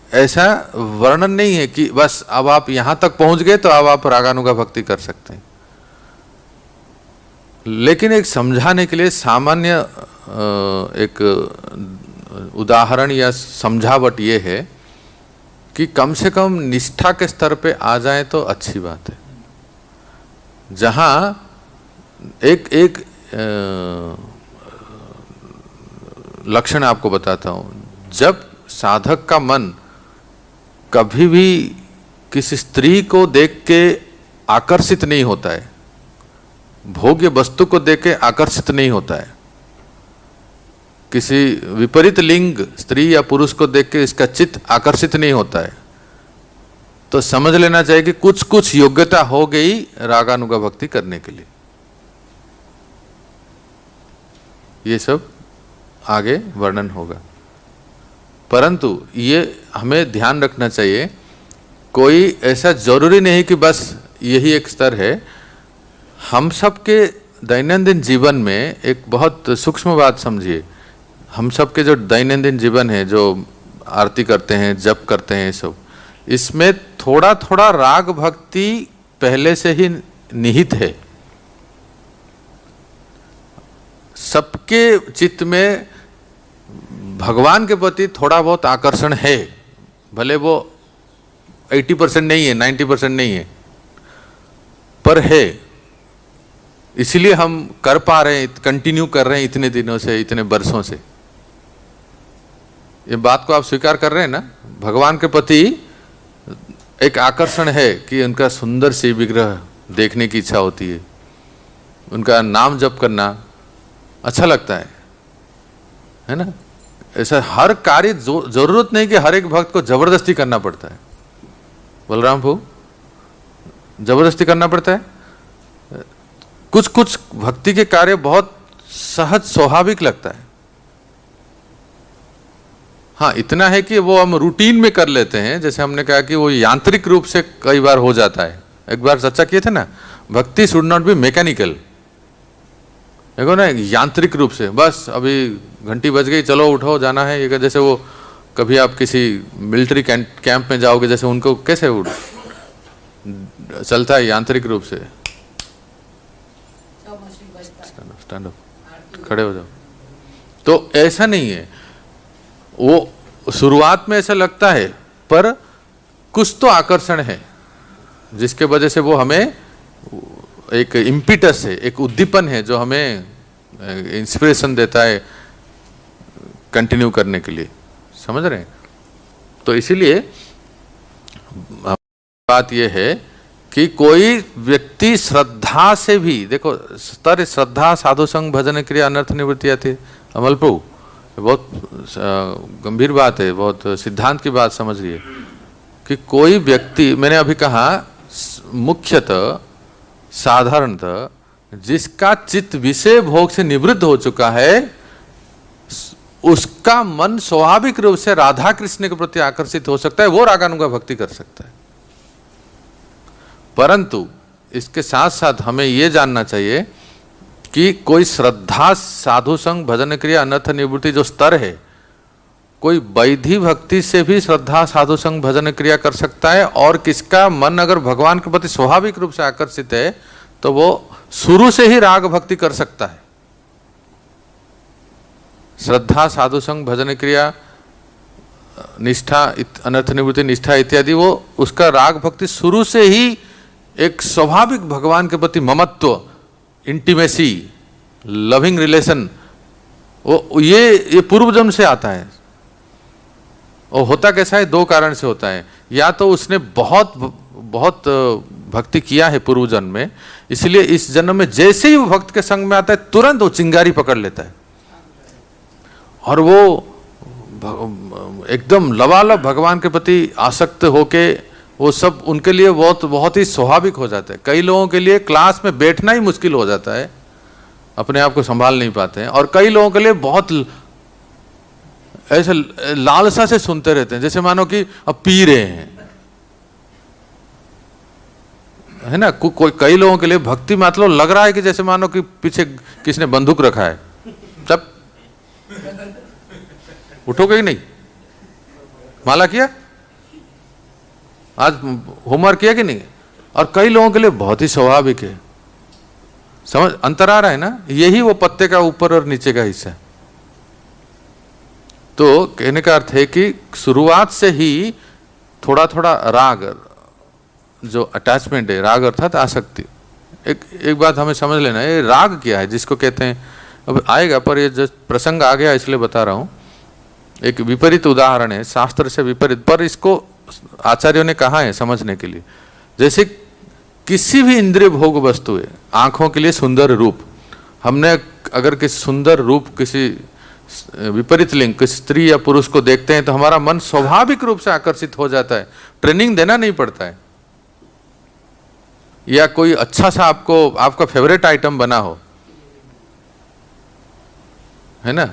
ऐसा वर्णन नहीं है कि बस अब आप यहां तक पहुंच गए तो अब आप रागानुगा भक्ति कर सकते हैं। लेकिन एक समझाने के लिए सामान्य एक उदाहरण या समझावट ये है कि कम से कम निष्ठा के स्तर पे आ जाए तो अच्छी बात है। जहां एक लक्षण आपको बताता हूं, जब साधक का मन कभी भी किसी स्त्री को देख के आकर्षित नहीं होता है, भोग्य वस्तु को देख के आकर्षित नहीं होता है, किसी विपरीत लिंग स्त्री या पुरुष को देख के इसका चित्त आकर्षित नहीं होता है, तो समझ लेना चाहिए कि कुछ योग्यता हो गई रागानुगा भक्ति करने के लिए। ये सब आगे वर्णन होगा। परंतु ये हमें ध्यान रखना चाहिए, कोई ऐसा जरूरी नहीं कि बस यही एक स्तर है। हम सब के दैनंदिन जीवन में एक बहुत सूक्ष्म बात समझिए, हम सब के जो दैनंदिन जीवन है, जो आरती करते हैं, जप करते हैं, सब इसमें थोड़ा थोड़ा राग भक्ति पहले से ही निहित है। सबके चित्त में भगवान के प्रति थोड़ा बहुत आकर्षण है, भले वो 80% नहीं है, 90% नहीं है, पर है। इसलिए हम कर पा रहे हैं, कंटिन्यू कर रहे हैं इतने दिनों से, इतने वर्षों से। ये बात को आप स्वीकार कर रहे हैं ना? भगवान के प्रति एक आकर्षण है कि उनका सुंदर सी विग्रह देखने की इच्छा होती है, उनका नाम जप करना अच्छा लगता है ना? ऐसा हर कार्य जरूरत नहीं कि हर एक भक्त को जबरदस्ती करना पड़ता है। बलराम भू, जबरदस्ती करना पड़ता है? कुछ कुछ भक्ति के कार्य बहुत सहज स्वाभाविक लगता है। हाँ, इतना है कि वो हम रूटीन में कर लेते हैं, जैसे हमने कहा कि वो यांत्रिक रूप से कई बार हो जाता है। एक बार चर्चा किए थे ना, भक्ति शुड नॉट बी मैकेनिकल। देखो ना, यांत्रिक रूप से बस अभी घंटी बज गई, चलो उठो जाना है, ये जैसे वो कभी आप किसी मिलिट्री कैंप में जाओगे, जैसे उनको कैसे चलता है यांत्रिक रूप से, स्टैंड अप, खड़े हो जाओ। तो ऐसा नहीं है, वो शुरुआत में ऐसा लगता है, पर कुछ तो आकर्षण है जिसके वजह से वो हमें एक इम्पिटस है, एक उद्दीपन है जो हमें इंस्पिरेशन देता है कंटिन्यू करने के लिए। समझ रहे हैं? तो इसीलिए बात यह है कि कोई व्यक्ति श्रद्धा से भी, देखो स्तर श्रद्धा, साधु संग, भजन क्रिया, अनर्थ निवृत्ति आती है। अमल प्रभु, बहुत गंभीर बात है, बहुत सिद्धांत की बात समझिए कि कोई व्यक्ति, मैंने अभी कहा मुख्यतः साधारणतः जिसका चित्त विषय भोग से निवृत्त हो चुका है, उसका मन स्वाभाविक रूप से राधा कृष्ण के प्रति आकर्षित हो सकता है, वो रागानुगा भक्ति कर सकता है। परंतु इसके साथ साथ हमें यह जानना चाहिए कि कोई श्रद्धा, साधु संग, भजन क्रिया, अनर्थ निवृत्ति जो स्तर है, कोई वैधि भक्ति से भी श्रद्धा, साधु संग, भजन क्रिया कर सकता है। और किसका मन अगर भगवान के प्रति स्वाभाविक रूप से आकर्षित है तो वो शुरू से ही राग भक्ति कर सकता है। श्रद्धा, साधु संग, भजन क्रिया, निष्ठा, अनर्थ निवृत्ति, निष्ठा इत्यादि, वो उसका राग भक्ति शुरू से ही एक स्वाभाविक भगवान के प्रति ममत्व, इंटीमेसी, लविंग रिलेशन, वो ये पूर्व जन्म से आता है। और होता कैसा है? दो कारण से होता है। या तो उसने बहुत भक्ति किया है पूर्व जन्म में, इसलिए इस जन्म में जैसे ही वो भक्त के संग में आता है तुरंत वो चिंगारी पकड़ लेता है और वो एकदम लबालब भगवान के प्रति आसक्त होके वो सब उनके लिए बहुत ही स्वाभाविक हो जाता है। कई लोगों के लिए क्लास में बैठना ही मुश्किल हो जाता है, अपने आप को संभाल नहीं पाते हैं। और कई लोगों के लिए बहुत ऐसे लालसा से सुनते रहते हैं, जैसे मानो कि अब पी रहे हैं, है ना। कई लोगों के लिए भक्ति मतलब लग रहा है कि जैसे मानो कि पीछे किसने बंदूक रखा है। तब उठोगे कि नहीं? माला किया? आज होमवर्क किया कि नहीं? और कई लोगों के लिए बहुत ही स्वाभाविक है। समझ अंतर आ रहा है ना? यही वो पत्ते का ऊपर और नीचे का हिस्सा है। तो कहने का अर्थ है कि शुरुआत से ही थोड़ा थोड़ा राग, जो अटैचमेंट है, राग अर्थात आसक्ति। एक बात हमें समझ लेना है, राग क्या है जिसको कहते हैं, अब आएगा, पर ये जो प्रसंग आ गया इसलिए बता रहा हूं। एक विपरीत उदाहरण है, शास्त्र से विपरीत, पर इसको आचार्यों ने कहा है समझने के लिए। जैसे किसी भी इंद्रिय भोग वस्तु है, आंखों के लिए सुंदर रूप, हमने अगर किसी सुंदर रूप, किसी विपरीत लिंग, किसी स्त्री या पुरुष को देखते हैं तो हमारा मन स्वाभाविक रूप से आकर्षित हो जाता है, ट्रेनिंग देना नहीं पड़ता है। या कोई अच्छा सा आपका फेवरेट आइटम बना हो, है ना,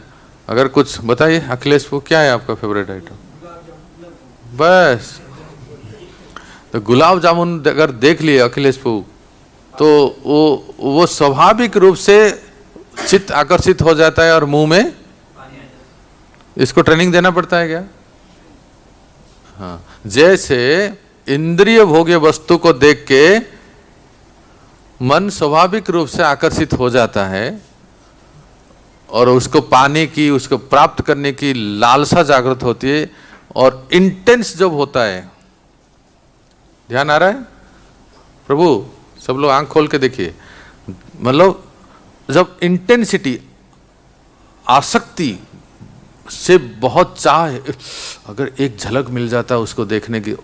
अगर कुछ बताइए अखिलेश वो क्या है आपका फेवरेट आइटम? बस तो गुलाब जामुन अगर देख लिए अखिलेश प्रभु तो वो स्वाभाविक रूप से चित्त आकर्षित हो जाता है और मुंह में, इसको ट्रेनिंग देना पड़ता है क्या? हाँ, जैसे इंद्रिय भोग्य वस्तु को देख के मन स्वाभाविक रूप से आकर्षित हो जाता है और उसको पाने की, उसको प्राप्त करने की लालसा जागृत होती है और इंटेंस जब होता है, ध्यान आ रहा है प्रभु? सब लोग आंख खोल के देखिए, मतलब जब इंटेंसिटी, आसक्ति से बहुत चाह, अगर एक झलक मिल जाता उसको देखने की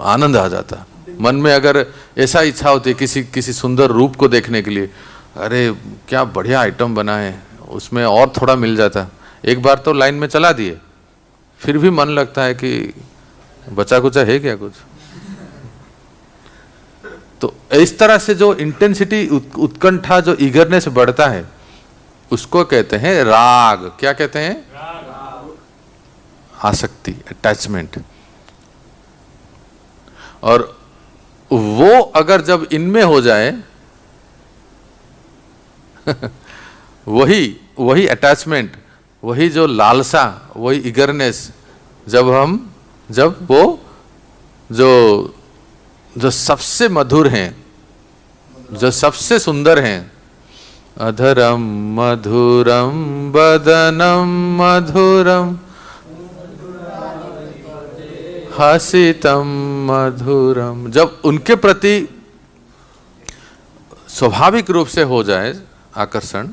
आनंद आ जाता मन में। अगर ऐसा इच्छा होती है किसी सुंदर रूप को देखने के लिए, अरे क्या बढ़िया आइटम बना है, उसमें और थोड़ा मिल जाता। एक बार तो लाइन में चला दिए, फिर भी मन लगता है कि बचा कुचा है क्या कुछ। तो इस तरह से जो इंटेंसिटी, उत्कंठा, जो ईगरनेस बढ़ता है उसको कहते हैं राग। क्या कहते हैं? आसक्ति, अटैचमेंट। और वो अगर जब इनमें हो जाए वही अटैचमेंट, वही जो लालसा, वही ईगरनेस, जब वो जो सबसे मधुर हैं, जो सबसे सुंदर हैं, अधरम मधुरम वदनम मधुरम हसितम मधुरम, जब उनके प्रति स्वाभाविक रूप से हो जाए आकर्षण,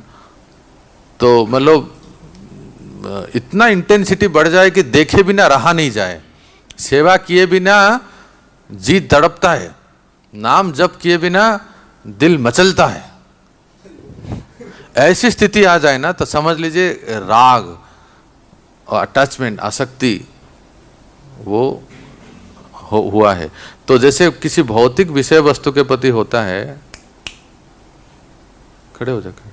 तो मतलब इतना इंटेंसिटी बढ़ जाए कि देखे बिना रहा नहीं जाए, सेवा किए बिना जी तड़पता है, नाम जप किए बिना दिल मचलता है, ऐसी स्थिति आ जाए ना तो समझ लीजिए राग और अटैचमेंट, आसक्ति वो हुआ है। तो जैसे किसी भौतिक विषय वस्तु के प्रति होता है, खड़े हो जाकर,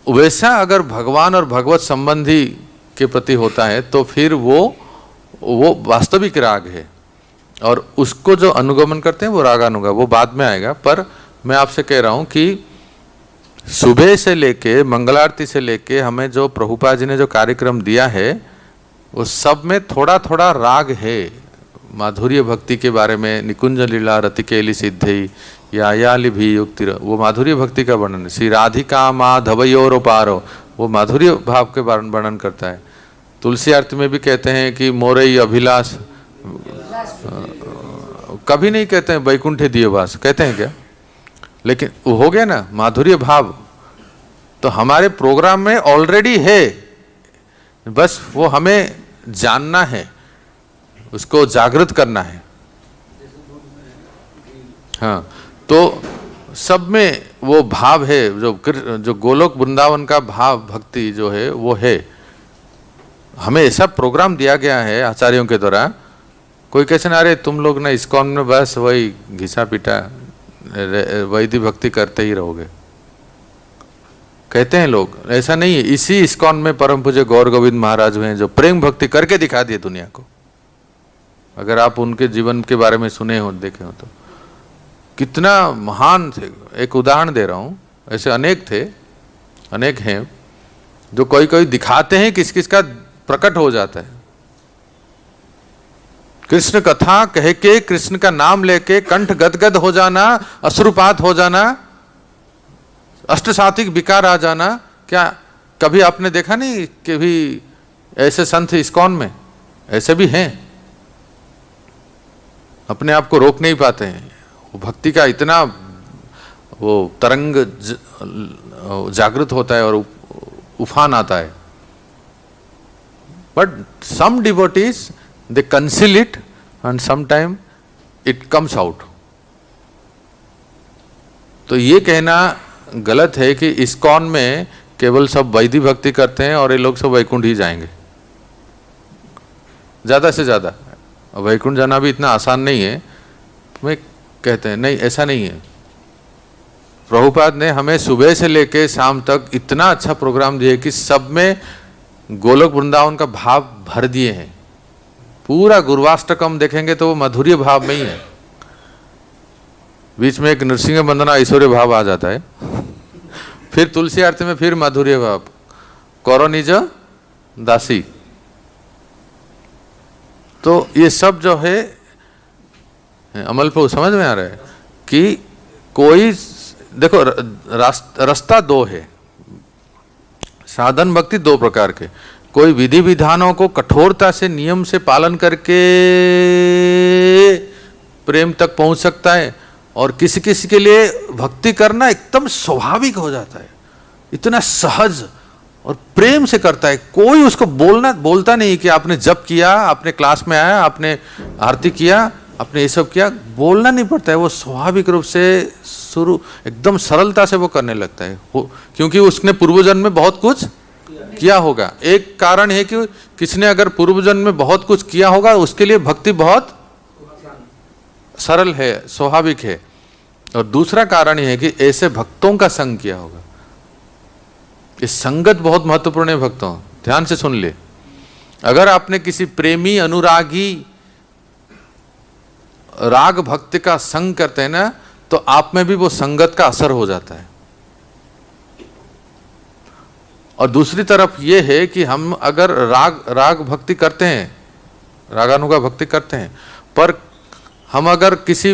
वैसा अगर भगवान और भगवत संबंधी के प्रति होता है तो फिर वो वास्तविक राग है। और उसको जो अनुगमन करते हैं वो रागानुगा, वो बाद में आएगा। पर मैं आपसे कह रहा हूं कि सुबह से लेके मंगलारती से लेके हमें जो प्रभुपाद जी ने जो कार्यक्रम दिया है उस सब में थोड़ा थोड़ा राग है। माधुर्य भक्ति के बारे में, निकुंज लीला रतिकेली सिद्धि यायाली भी युक्ति, वो माधुर्य भक्ति का वर्णन है। श्री राधिका माधवयोर पारो, वो माधुर्य भाव के वर्णन करता है। तुलसी आरती में भी कहते हैं कि मोरई अभिलाष, कभी नहीं कहते हैं वैकुंठे दियोवास, कहते हैं क्या? लेकिन वो हो गया ना माधुर्य भाव, तो हमारे प्रोग्राम में ऑलरेडी है, बस वो हमें जानना है, उसको जागृत करना है। हाँ, तो सब में वो भाव है, जो गोलोक वृंदावन का भाव भक्ति जो है वो है। हमें ऐसा प्रोग्राम दिया गया है आचार्यों के द्वारा। कोई कैसे ना, अरे तुम लोग ना इस्कॉन में बस वही घिसा पीटा वैदिक भक्ति करते ही रहोगे, कहते हैं लोग। ऐसा नहीं है। इसी इस्कॉन में परम पूज्य गौर गोविंद महाराज हुए हैं जो प्रेम भक्ति करके दिखा दिए दुनिया को। अगर आप उनके जीवन के बारे में सुने हो, देखे हो तो कितना महान थे। एक उदाहरण दे रहा हूं, ऐसे अनेक थे, अनेक हैं जो कोई कोई दिखाते हैं, किस किस का प्रकट हो जाता है। कृष्ण कथा कह के, कृष्ण का नाम लेके कंठ गदगद हो जाना, अश्रुपात हो जाना, अष्टसात्विक विकार आ जाना। क्या कभी आपने देखा नहीं कि भी ऐसे संत इस्कॉन में ऐसे भी हैं, अपने आप को रोक नहीं पाते हैं। वो भक्ति का इतना वो तरंग जागृत होता है और उफान आता है। But some devotees they conceal it and some time it comes out. तो ये कहना गलत है कि इस्कॉन में केवल सब वैदिक भक्ति करते हैं और ये लोग सब वैकुंठ ही जाएंगे। ज्यादा से ज्यादा वैकुंठ जाना भी इतना आसान नहीं है। मैं कहते हैं नहीं, ऐसा नहीं है। प्रभुपाद ने हमें सुबह से लेके शाम तक इतना अच्छा प्रोग्राम दिए कि सब में गोलोक वृंदावन का भाव भर दिए हैं। पूरा गुरुवाष्टकम देखेंगे तो वो मधुर्य भाव में ही है। बीच में एक नृसिंह वंदना ऐश्वर्य भाव आ जाता है, फिर तुलसी आरती में फिर माधुर्य भाव, करो निज दासी। तो ये सब जो है अमल पे समझ में आ रहा है कि कोई देखो रास्ता दो है, साधन भक्ति दो प्रकार के। कोई विधि विधानों को कठोरता से नियम से पालन करके प्रेम तक पहुंच सकता है, और किसी किसी के लिए भक्ति करना एकदम स्वाभाविक हो जाता है, इतना सहज और प्रेम से करता है। कोई उसको बोलता नहीं कि आपने जप किया, आपने क्लास में आया, आपने आरती किया, आपने ये सब किया, बोलना नहीं पड़ता है। वो स्वाभाविक रूप से शुरू एकदम सरलता से वो करने लगता है, क्योंकि उसने पूर्वजन्म में बहुत कुछ किया होगा। एक कारण है कि किसी ने अगर पूर्वजन्म में बहुत कुछ किया होगा, उसके लिए भक्ति बहुत सरल है, स्वाभाविक है। और दूसरा कारण यह है कि ऐसे भक्तों का संग किया होगा। ये संगत बहुत महत्वपूर्ण है भक्तों, ध्यान से सुन ले। अगर आपने किसी प्रेमी अनुरागी राग भक्ति का संग करते हैं ना, तो आप में भी वो संगत का असर हो जाता है। और दूसरी तरफ ये है कि हम अगर राग भक्ति करते हैं, रागानुगा भक्ति करते हैं, पर हम अगर किसी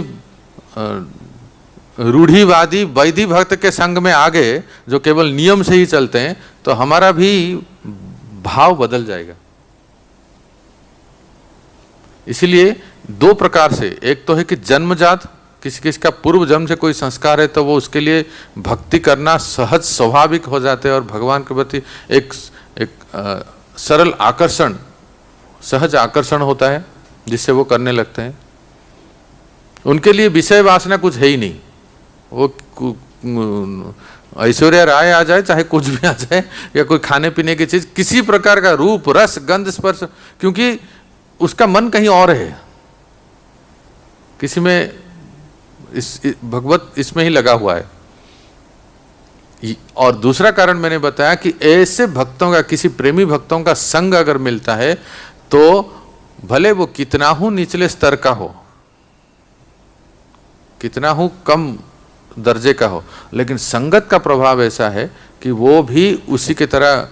रूढ़िवादी वैदिक भक्त के संग में आ गए जो केवल नियम से ही चलते हैं, तो हमारा भी भाव बदल जाएगा। इसलिए दो प्रकार से, एक तो है कि जन्मजात, किसी किसी का पूर्व जन्म से कोई संस्कार है तो वो उसके लिए भक्ति करना सहज स्वाभाविक हो जाते हैं, और भगवान के प्रति एक सरल आकर्षण, सहज आकर्षण होता है जिससे वो करने लगते हैं। उनके लिए विषय वासना कुछ है ही नहीं। वो ऐश्वर्या राय आ जाए, चाहे कुछ भी आ जाए, या कोई खाने पीने की चीज, किसी प्रकार का रूप रस गंध स्पर्श, क्योंकि उसका मन कहीं और है, किसी में भगवत इसमें ही लगा हुआ है। और दूसरा कारण मैंने बताया कि ऐसे भक्तों का, किसी प्रेमी भक्तों का संग अगर मिलता है तो भले वो कितना हो निचले स्तर का हो, कितना हो कम दर्जे का हो, लेकिन संगत का प्रभाव ऐसा है कि वो भी उसी की तरह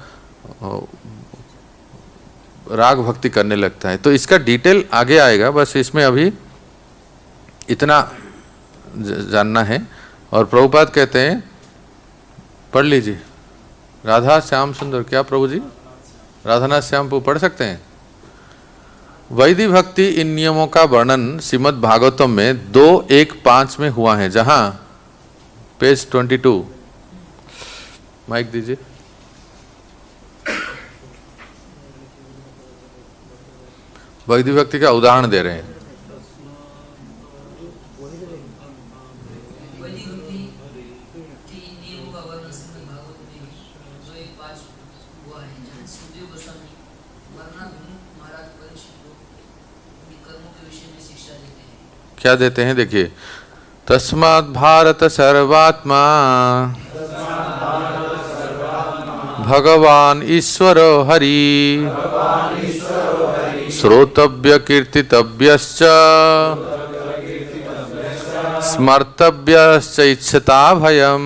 राग भक्ति करने लगता है। तो इसका डिटेल आगे आएगा, बस इसमें अभी इतना जानना है। और प्रभुपाद कहते हैं, पढ़ लीजिए, राधा श्याम सुंदर, क्या प्रभु जी, राधानाथ श्याम को पढ़ सकते हैं। वैदिक भक्ति इन नियमों का वर्णन श्रीमद् भागवतम में 2:1-5 में हुआ है, जहां पेज 22, माइक दीजिए। वैदिक भक्ति का उदाहरण दे रहे हैं। क्या देते हैं, देखिए, तस्मात् भारत सर्वात्मा भगवान ईश्वर हरि श्रोतव्य कीर्तितव्यश्च स्मर्तव्यश्च इच्छता भयम।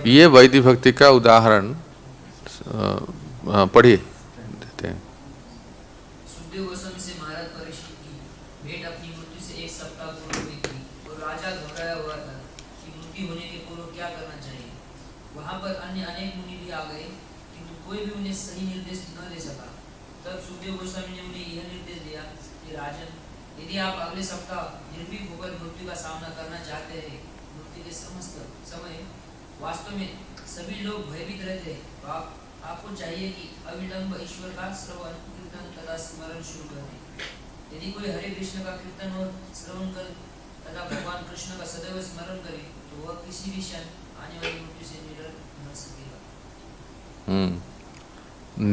ये वैदिक भक्ति का उदाहरण पढ़िए, देते हैं। यदि आप अगले सप्ताह निर्भीक होकर मृत्यु का सामना करना चाहते हैं, मृत्यु के समस्त समय वास्तव में सभी लोग भयभीत रहते हैं, तो आपको चाहिए कि अविलंब ईश्वर का श्रवण कीर्तन तथा स्मरण शुरू कर दें। यदि कोई हरे कृष्ण का कीर्तन और श्रवण कर तथा भगवान कृष्ण का सदैव स्मरण करे, तो वह किसी भी क्षण आने वाली मृत्यु से निडर बन सकेगा।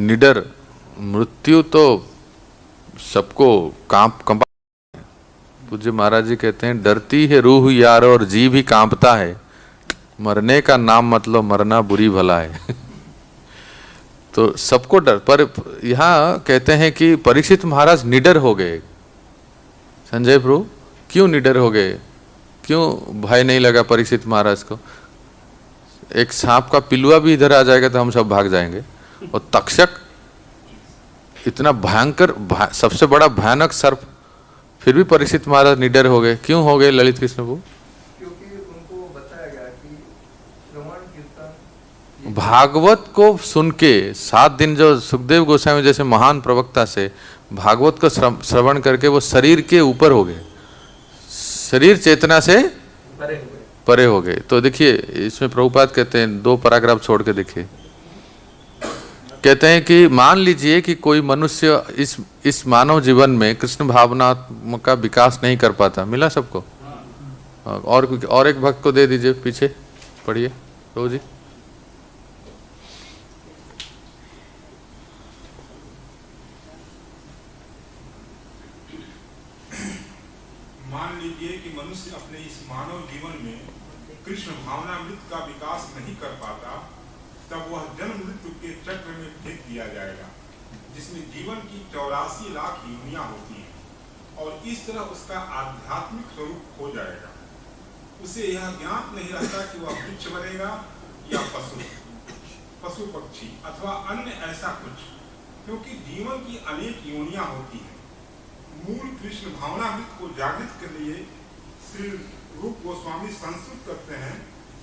निडर, मृत्यु तो सबको कंपा, पूज्य महाराज जी कहते हैं, डरती है रूह यार और जी भी कांपता है, मरने का नाम मतलब मरना बुरी भला है। तो सबको डर, पर यहाँ कहते हैं कि परीक्षित महाराज निडर हो गए। संजय प्रभु क्यों निडर हो गए, क्यों भय नहीं लगा परीक्षित महाराज को? एक सांप का पिलुआ भी इधर आ जाएगा तो हम सब भाग जाएंगे, और तक्षक इतना भयंकर सबसे बड़ा भयानक सर्प, फिर भी परीक्षित महाराज निडर हो गए। क्यों हो गए ललित कृष्ण प्रभु? क्योंकि उनको बताया गया कि श्रवण कीर्तन भागवत को सुन के 7 दिन जो सुखदेव गोस्वामी जैसे महान प्रवक्ता से भागवत को श्रवण करके वो शरीर के ऊपर हो गए, शरीर चेतना से परे हो गए। तो देखिए इसमें प्रभुपाद कहते हैं, 2 पैराग्राफ छोड़ के देखिए, कहते हैं कि मान लीजिए कि कोई मनुष्य इस मानव जीवन में कृष्ण भावना का विकास नहीं कर पाता। मिला सबको? और एक भक्त को दे दीजिए, पीछे पढ़िए प्रभु जी। मान लीजिए कि मनुष्य अपने इस मानव जीवन में कृष्ण भावनामृत का विकास नहीं कर पाता, तब वह जन्म मृत्यु के चक्र में फेंक दिया जाएगा, जिसमें जीवन की 84 लाख योनियां होती हैं, और इस तरह उसका आध्यात्मिक स्वरूप खो जाएगा। उसे यह ज्ञात नहीं रहता कि वह वृक्ष बनेगा या पशु पक्षी अथवा अन्य ऐसा कुछ, क्योंकि जीवन की अनेक योनियां होती हैं। मूल कृष्ण भावनामृत को जागृत के लिए श्री रूप गोस्वामी संस्तुत करते हैं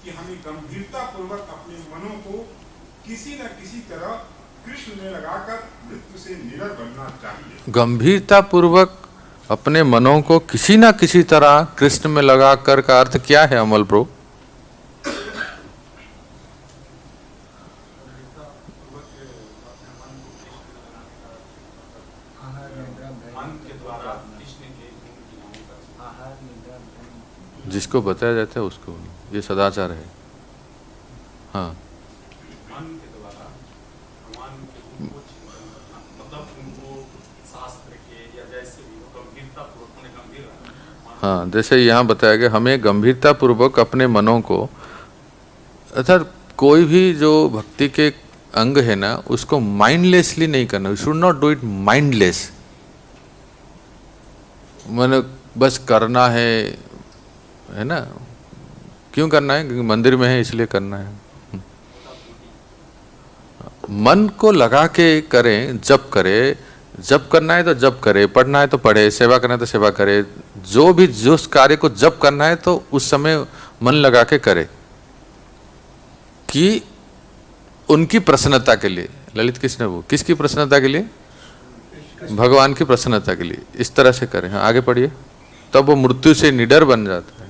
कि हमें गंभीरता पूर्वक अपने मनों को किसी न किसी तरह कृष्ण में लगाकर मृत्यु से निडर बनना चाहिए। गंभीरता पूर्वक अपने मनों को किसी न किसी तरह कृष्ण में लगाकर का अर्थ क्या है अमल प्रो? जिसको बताया जाता है उसको, ये सदाचार है। हाँ, मन के द्वारा भगवान के मतलब उनको शास्त्र के या जैसे भी गंभीरता पूर्वक गंभीर रहना। हाँ, जैसे यहाँ बताया गया हमें गंभीरता पूर्वक अपने मनों को, अर्थात कोई भी जो भक्ति के अंग है ना उसको माइंडलेसली नहीं करना। You should not do it mindless. मैंने बस करना है ना, क्यों करना है? क्योंकि मंदिर में है इसलिए करना है। मन को लगा के करें, जप करे, जप करना है तो जप करे, पढ़ना है तो पढ़े, सेवा करना है तो सेवा करे, जो भी जिस कार्य को जप करना है तो उस समय मन लगा के करे, कि उनकी प्रसन्नता के लिए। ललित कृष्ण वो किसकी प्रसन्नता के लिए? भगवान की प्रसन्नता के लिए। इस तरह से करें। हाँ, आगे पढ़िए, तब वो मृत्यु से निडर बन जाता है।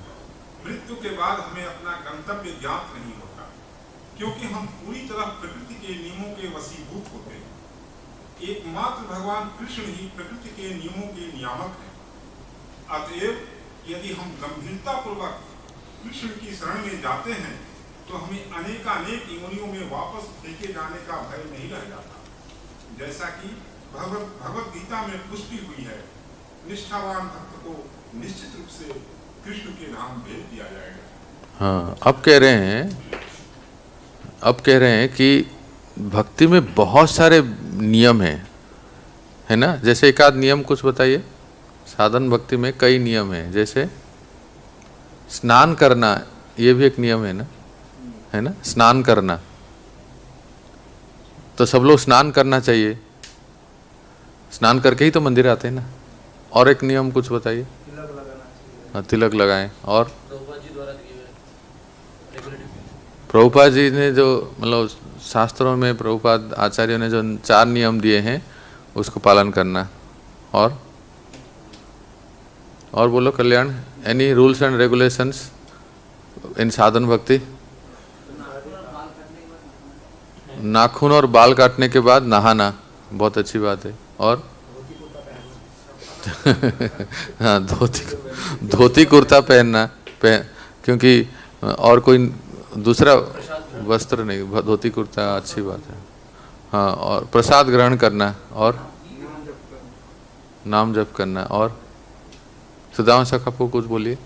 मृत्यु के बाद हमें अपना गंतव्य ज्ञात नहीं होता, क्योंकि हम पूरी तरह प्रकृति के नियमों के वशीभूत होते हैं। एकमात्र भगवान कृष्ण ही प्रकृति के नियमों के नियामक हैं। अतएव यदि हम गंभीरता पूर्वक कृष्ण की शरण में जाते हैं तो हमें अनेकानेक योनियों में वापस फेंके जाने का भय नहीं रह जाता। जैसा कि भगवत गीता में पुष्टि हुई है, निष्ठावान भक्त को निश्चित रूप से कृष्ण के नाम भेज दिया जाएगा। हाँ, अब कह रहे हैं कि भक्ति में बहुत सारे नियम हैं, है ना। जैसे एक आध नियम कुछ बताइए। साधन भक्ति में कई नियम हैं, जैसे स्नान करना, ये भी एक नियम है ना, स्नान करना। तो सब लोग स्नान करना चाहिए, स्नान करके ही तो मंदिर आते हैं ना। और एक नियम कुछ बताइए। हाँ, तिलक लगाएं। और प्रभुपाद जी ने जो मतलब शास्त्रों में प्रभुपाद आचार्यों ने जो 4 नियम दिए हैं उसको पालन करना। और बोलो कल्याण, एनी रूल्स एंड रेगुलेशंस इन साधन भक्ति? नाखून और बाल काटने के बाद नहाना, बहुत अच्छी बात है। और हाँ, धोती कुर्ता पहनना, क्योंकि और कोई दूसरा वस्त्र नहीं, धोती कुर्ता अच्छी बात है। हाँ, और प्रसाद ग्रहण करना, और नाम जप करना, और सुदामा सखा को कुछ बोलिए।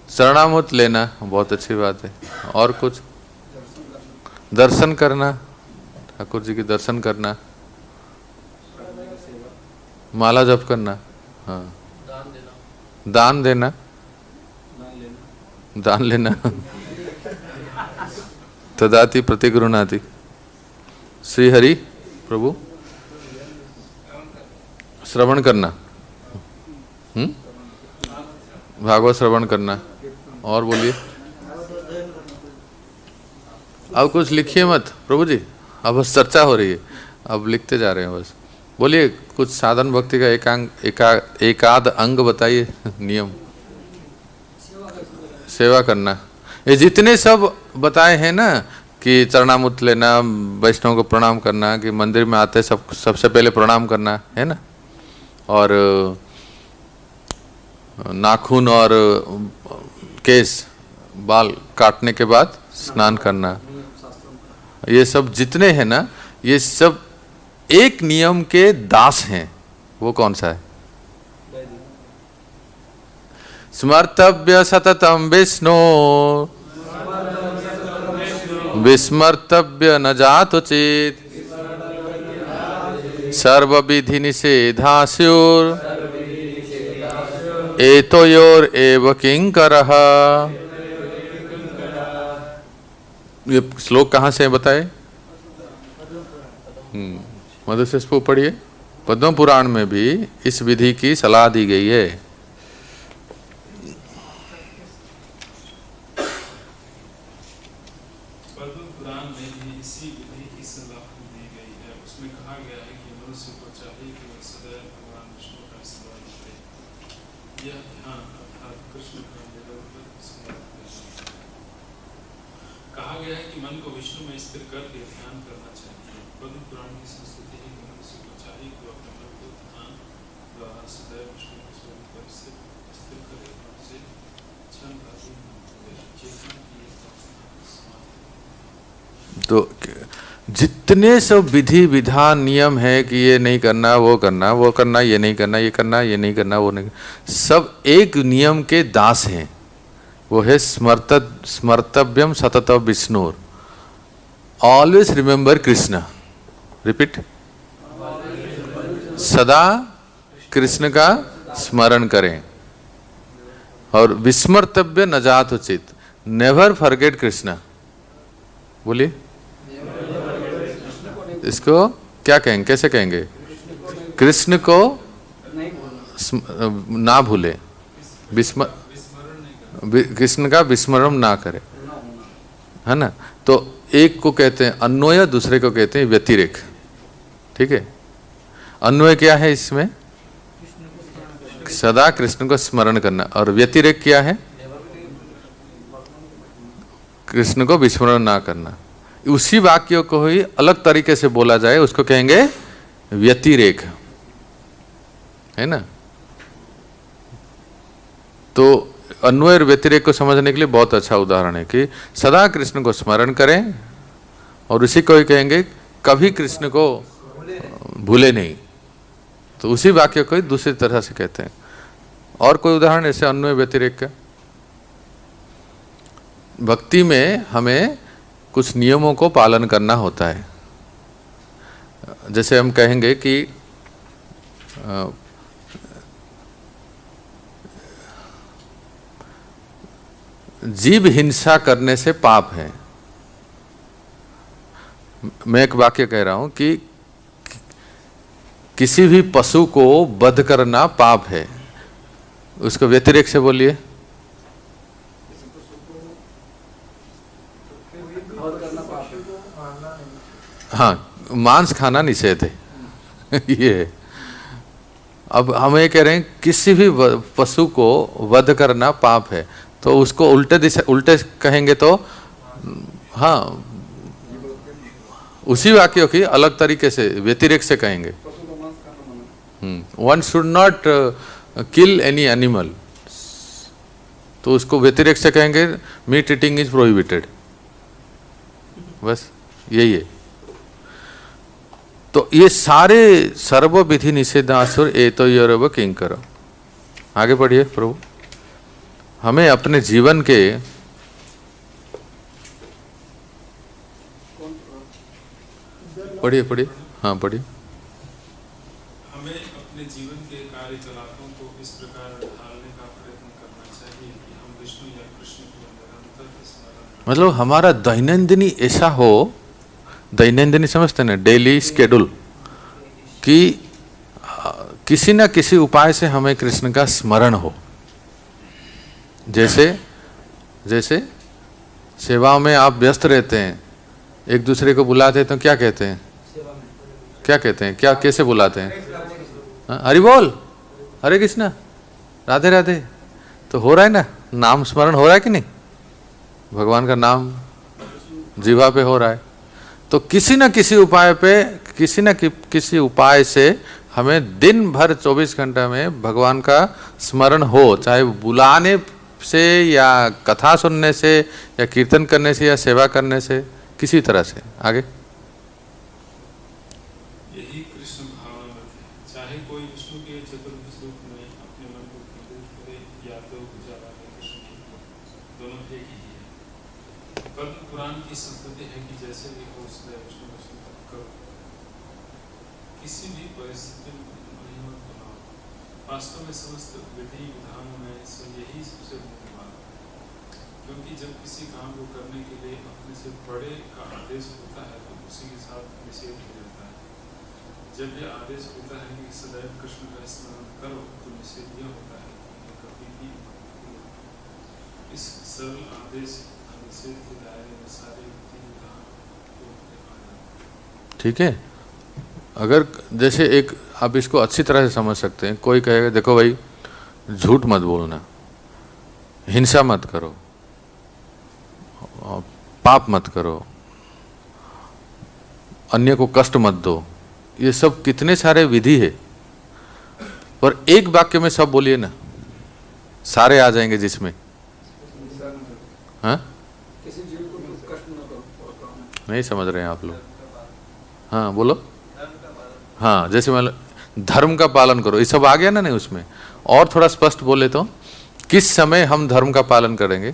शरणामत लेना, बहुत अच्छी बात है। और कुछ? दर्शन करना, ठाकुर जी के दर्शन करना, माला जप करना, हाँ, दान देना, दान लेना तदाति प्रतिगृणाति। श्री हरि प्रभु श्रवण करना, भागवत श्रवण करना। और बोलिए। अब कुछ लिखिए मत प्रभु जी, अब बस चर्चा हो रही है, अब लिखते जा रहे हैं बस। बोलिए कुछ साधन भक्ति का एकाध अंग बताइए। नियम सेवा करना, ये जितने सब बताए हैं ना, कि चरणामृत लेना, वैष्णव को प्रणाम करना, कि मंदिर में आते सबसे पहले प्रणाम करना है ना, और नाखून और केस बाल काटने के बाद स्नान करना, ये सब जितने हैं ना, ये सब एक नियम के दास हैं। वो कौन सा है? स्मर्तव्य सततम विष्णु विस्मर्तव्य न जातुचित सर्व विधि निषेधास्युर एतयोर एव किंकरः। ये श्लोक कहाँ से बताए? मधुसूदन पढ़िए। पद्म पुराण में भी इस विधि की सलाह दी गई है। पद्म पुराण में भी इसी विधि की सलाह दी गई है। उसमें कहा गया है कि मनुष्य को चाहिए कि वह सदैव भगवान विष्णु का स्मरण करे। यह ध्यान अर्थात कृष्ण का निरंतर स्मरण करना। कहा गया है कि मन को विष्णु में स्थिर करके ध्यान करना चाहिए। पद्म पुराण की संस्कृति है कि मनुष्य को चाहिए कि अपने मन को ध्यान द्वारा सदैव विष्णु के स्वरूप पर स्थिर करे और उसे क्षण आदि चेतना की तो जितने सब विधि विधान नियम है कि ये नहीं करना, वो करना, वो करना, ये नहीं करना, ये करना, ये नहीं करना, वो नहीं, सब एक नियम के दास हैं। वो है स्मर्तव्यम सतत विष्णुर। Always remember Krishna. रिपीट। सदा कृष्ण का स्मरण करें। और विस्मर्तव्य न जात उचित, नेवर फॉरगेट कृष्ण। बोलिए इसको क्या कहेंगे, कैसे कहेंगे? कृष्ण को ना भूले, कृष्ण का विस्मरण ना करे, है ना। तो एक को कहते हैं अन्वय, दूसरे को कहते हैं व्यतिरेक। ठीक है। अन्वय क्या है इसमें? सदा कृष्ण को स्मरण करना। और व्यतिरेक क्या है? कृष्ण को विस्मरण ना करना। उसी वाक्य को ही अलग तरीके से बोला जाए उसको कहेंगे व्यतिरेक, है ना। तो अन्वय और व्यतिरेक को समझने के लिए बहुत अच्छा उदाहरण है कि सदा कृष्ण को स्मरण करें और उसी को ही कहेंगे कभी कृष्ण को भूले नहीं। तो उसी वाक्य को ही दूसरी तरह से कहते हैं। और कोई उदाहरण ऐसे अन्वय व्यतिरेक का? भक्ति में हमें कुछ नियमों को पालन करना होता है। जैसे हम कहेंगे कि जीव हिंसा करने से पाप है। मैं एक वाक्य कह रहा हूं कि किसी भी पशु को वध करना पाप है। उसको व्यतिरेक से बोलिए। हाँ, मांस खाना निषेध है ये है। अब हम ये कह रहे हैं किसी भी पशु को वध करना पाप है, तो उसको उल्टे कहेंगे तो हाँ, उसी वाक्य की अलग तरीके से व्यतिरेक से कहेंगे। One should not kill any animal, तो उसको व्यतिरेक से कहेंगे मीट ईटिंग इज प्रोहिबिटेड। बस यही है। तो ये सारे सर्व विधि निषेधासुर एतयोरेव किंकर। आगे पढ़िए प्रभु। हमें अपने जीवन के पढ़िए, हाँ पढ़िए। हमें अपने जीवन के कार्यकलापों को इस प्रकार ढालने का प्रयत्न करना चाहिए कि हम विष्णु या कृष्ण को निरंतर स्मरण, मतलब हमारा दैनंदिनी ऐसा हो, दैनंदिनी समझते ना, डेली स्केड्यूल, कि किसी न किसी उपाय से हमें कृष्ण का स्मरण हो। जैसे जैसे सेवा में आप व्यस्त रहते हैं, एक दूसरे को बुलाते हैं तो क्या कहते हैं, क्या कहते हैं, क्या कैसे बुलाते हैं? हरि बोल, हरे कृष्णा, राधे राधे, तो हो रहा है ना, नाम स्मरण हो रहा है कि नहीं? भगवान का नाम जीवा पे हो रहा है। तो किसी न किसी उपाय पे, किसी न किसी उपाय से हमें दिन भर 24 घंटा में भगवान का स्मरण हो, चाहे बुलाने से या कथा सुनने से या कीर्तन करने से या सेवा करने से, किसी तरह से। आगे यही कृष्ण भावनामृत है। चाहे कोई विष्णु के चतुर्भुज रूप में अपने मन को केंद्रित करे या तो गुजारा में कृष्ण ही हो, दोनों एक ही है। पद्म पुराण की संस्कृति है कि जैसे भी हो उसने विष्णु का चिंतन करो, किसी भी परिस्थिति में महिमा बनाओ। वास्तव में समस्त विधि विधानों में से यही सबसे मूल्यवान है, क्योंकि जब किसी काम को करने के लिए अपने से बड़े का आदेश होता है तो उसी के साथ निषेध हो जाता है। जब यह आदेश होता है कि सदैव कृष्ण का स्मरण करो तो निषेध यह होता है कि कभी भी इस सरल आदेश निषेध के दायरे में सारे विधि विधान को आ जाते। ठीक है। अगर जैसे एक आप इसको अच्छी तरह से समझ सकते हैं, कोई कहेगा देखो भाई झूठ मत बोलना, हिंसा मत करो, पाप मत करो, अन्य को कष्ट मत दो, ये सब कितने सारे विधि है, पर एक वाक्य में सब बोलिए ना, सारे आ जाएंगे जिसमें। हाँ, किसी जीव को कष्ट न करो। नहीं समझ रहे हैं आप लोग? हाँ बोलो। हाँ, जैसे मतलब धर्म का पालन करो, ये सब आ गया ना? नहीं, उसमें और थोड़ा स्पष्ट बोले तो किस समय हम धर्म का पालन करेंगे?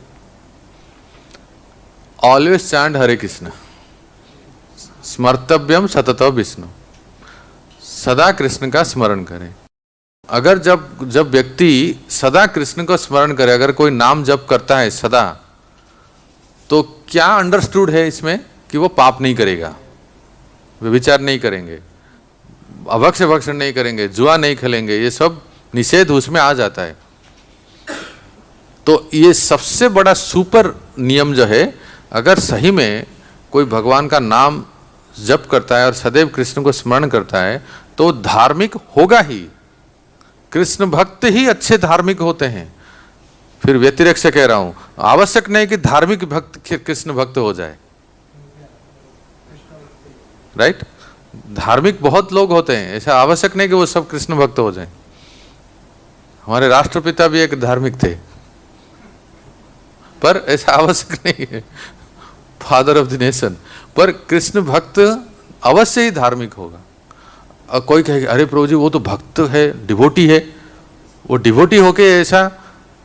ऑलवेज चैंट हरे कृष्ण, स्मर्तव्यम सतत विष्णु, सदा कृष्ण का स्मरण करें। अगर जब व्यक्ति सदा कृष्ण को स्मरण करे, अगर कोई नाम जप करता है सदा, तो क्या अंडरस्टूड है इसमें? कि वो पाप नहीं करेगा, व्यभिचार नहीं करेंगे, अभक्ष्य भक्षण नहीं करेंगे, जुआ नहीं खेलेंगे, ये सब निषेध उसमें आ जाता है। तो ये सबसे बड़ा सुपर नियम जो है, अगर सही में कोई भगवान का नाम जप करता है और सदैव कृष्ण को स्मरण करता है तो धार्मिक होगा ही। कृष्ण भक्त ही अच्छे धार्मिक होते हैं। फिर व्यतिरेक से कह रहा हूं, आवश्यक नहीं कि धार्मिक भक्त कृष्ण भक्त हो जाए, राइट? धार्मिक बहुत लोग होते हैं, ऐसा आवश्यक नहीं कि वो सब कृष्ण भक्त हो जाएं। हमारे राष्ट्रपिता भी एक धार्मिक थे, पर ऐसा आवश्यक नहीं है, फादर ऑफ द नेशन। पर कृष्ण भक्त अवश्य ही धार्मिक होगा। और कोई कहेगा अरे प्रभु जी वो तो भक्त है, डिवोटी है, वो डिवोटी होके ऐसा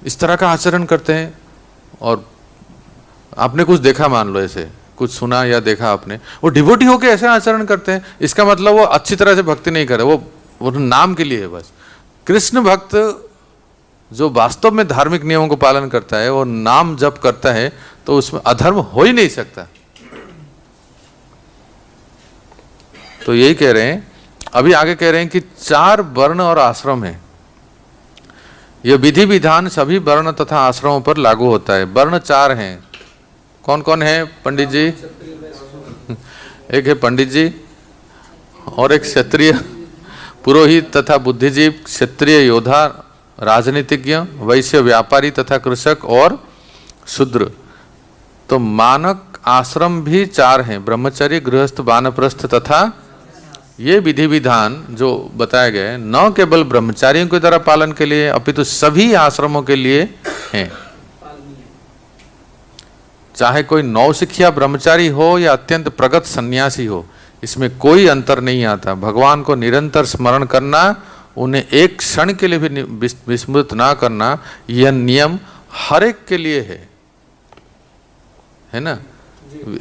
इस तरह का आचरण करते हैं। और आपने कुछ देखा, मान लो ऐसे कुछ सुना या देखा आपने, वो डिवोटी होके ऐसा आचरण करते हैं, इसका मतलब वो अच्छी तरह से भक्ति नहीं करे, वो नाम के लिए है बस। कृष्ण भक्त जो वास्तव में धार्मिक नियमों को पालन करता है, वो नाम जप करता है, तो उसमें अधर्म हो ही नहीं सकता। तो यही कह रहे हैं, अभी आगे कह रहे हैं कि 4 वर्ण और आश्रम है। यह विधि विधान सभी वर्ण तथा आश्रमों पर लागू होता है। वर्ण 4 हैं। कौन कौन है पंडित जी? एक है पंडित जी, और एक क्षत्रिय पुरोहित तथा बुद्धिजीव, क्षत्रिय योद्धा, राजनीतिज्ञ, वैश्य व्यापारी तथा कृषक और शूद्र। तो मानक आश्रम भी 4 हैं, ब्रह्मचर्य, गृहस्थ, वानप्रस्थ तथा ये विधि विधान जो बताए गए न केवल ब्रह्मचारियों के द्वारा पालन के लिए अपितु सभी आश्रमों के लिए हैं। चाहे कोई नौसिखिया ब्रह्मचारी हो या अत्यंत प्रगत सन्यासी हो, इसमें कोई अंतर नहीं आता। भगवान को निरंतर स्मरण करना उन्हें एक क्षण के लिए भी विस्मृत ना करना, यह नियम हर एक के लिए है ना।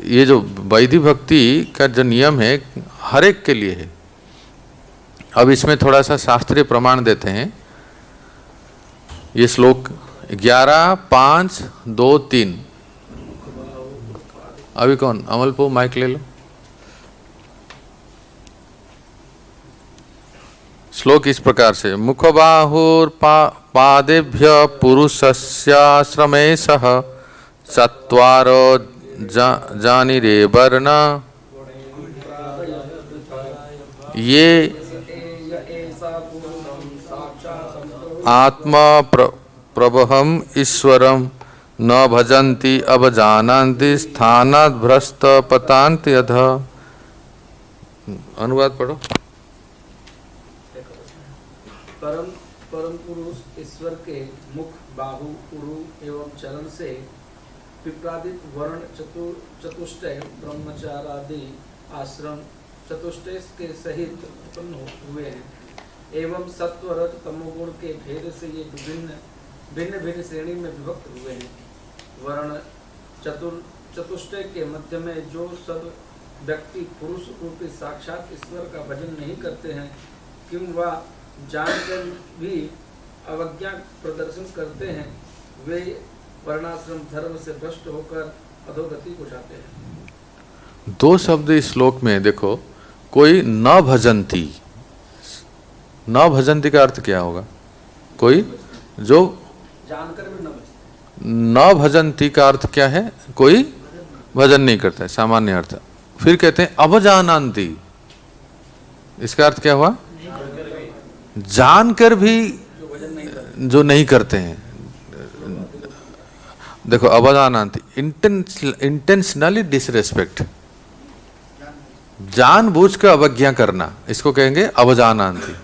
ये जो वैदिक भक्ति का जो नियम है हर एक के लिए है। अब इसमें थोड़ा सा शास्त्रीय प्रमाण देते हैं। ये श्लोक 11, 5, 2, 3। अभी कौन अमलपो माइक ले लो। श्लोक इस प्रकार से, मुखबाहुर पादेभ्य पुरुषस्याश्रमे सह चत्वारो जानिरे वर्ण ये आत्मा प्रभहम ईश्वरम न भजन्ति अवजानन्ति स्थानात् भ्रष्ट पतान्ति अधः। अनुवाद पढ़ो। परम पुरुष ईश्वर के मुख, बाहु, उरु एवं चरण से विप्रादित वर्ण चतुष्टय ब्रह्मचारादि आश्रम चतुष्टय के सहित उत्पन्न हुए हैं एवं सत्व रज तमोगुण के भेद से ये भिन्न भिन्न श्रेणी में विभक्त हुए हैं। वर्ण चतुष्टय के मध्य में जो सब व्यक्ति पुरुष रूपी साक्षात ईश्वर का भजन नहीं करते हैं, क्यों वह जानकर भी अवज्ञा प्रदर्शन करते हैं, वे वर्णाश्रम धर्म से भ्रष्ट होकर अधोगति को जाते हैं। दो शब्द इस श्लोक में देखो, कोई न भजंती, न भजंती का अर्थ क्या होगा? कोई जो जानकर भी न भजंती का अर्थ क्या है? कोई भजन नहीं करता है, सामान्य अर्थ। फिर कहते हैं अवजानन्ति, इसका अर्थ क्या हुआ? जानकर भी जो नहीं करते हैं। देखो अवजानन्ति, इंटेंशनली डिसरेस्पेक्ट, जानबूझ कर अवज्ञा करना, इसको कहेंगे अवजानन्ति।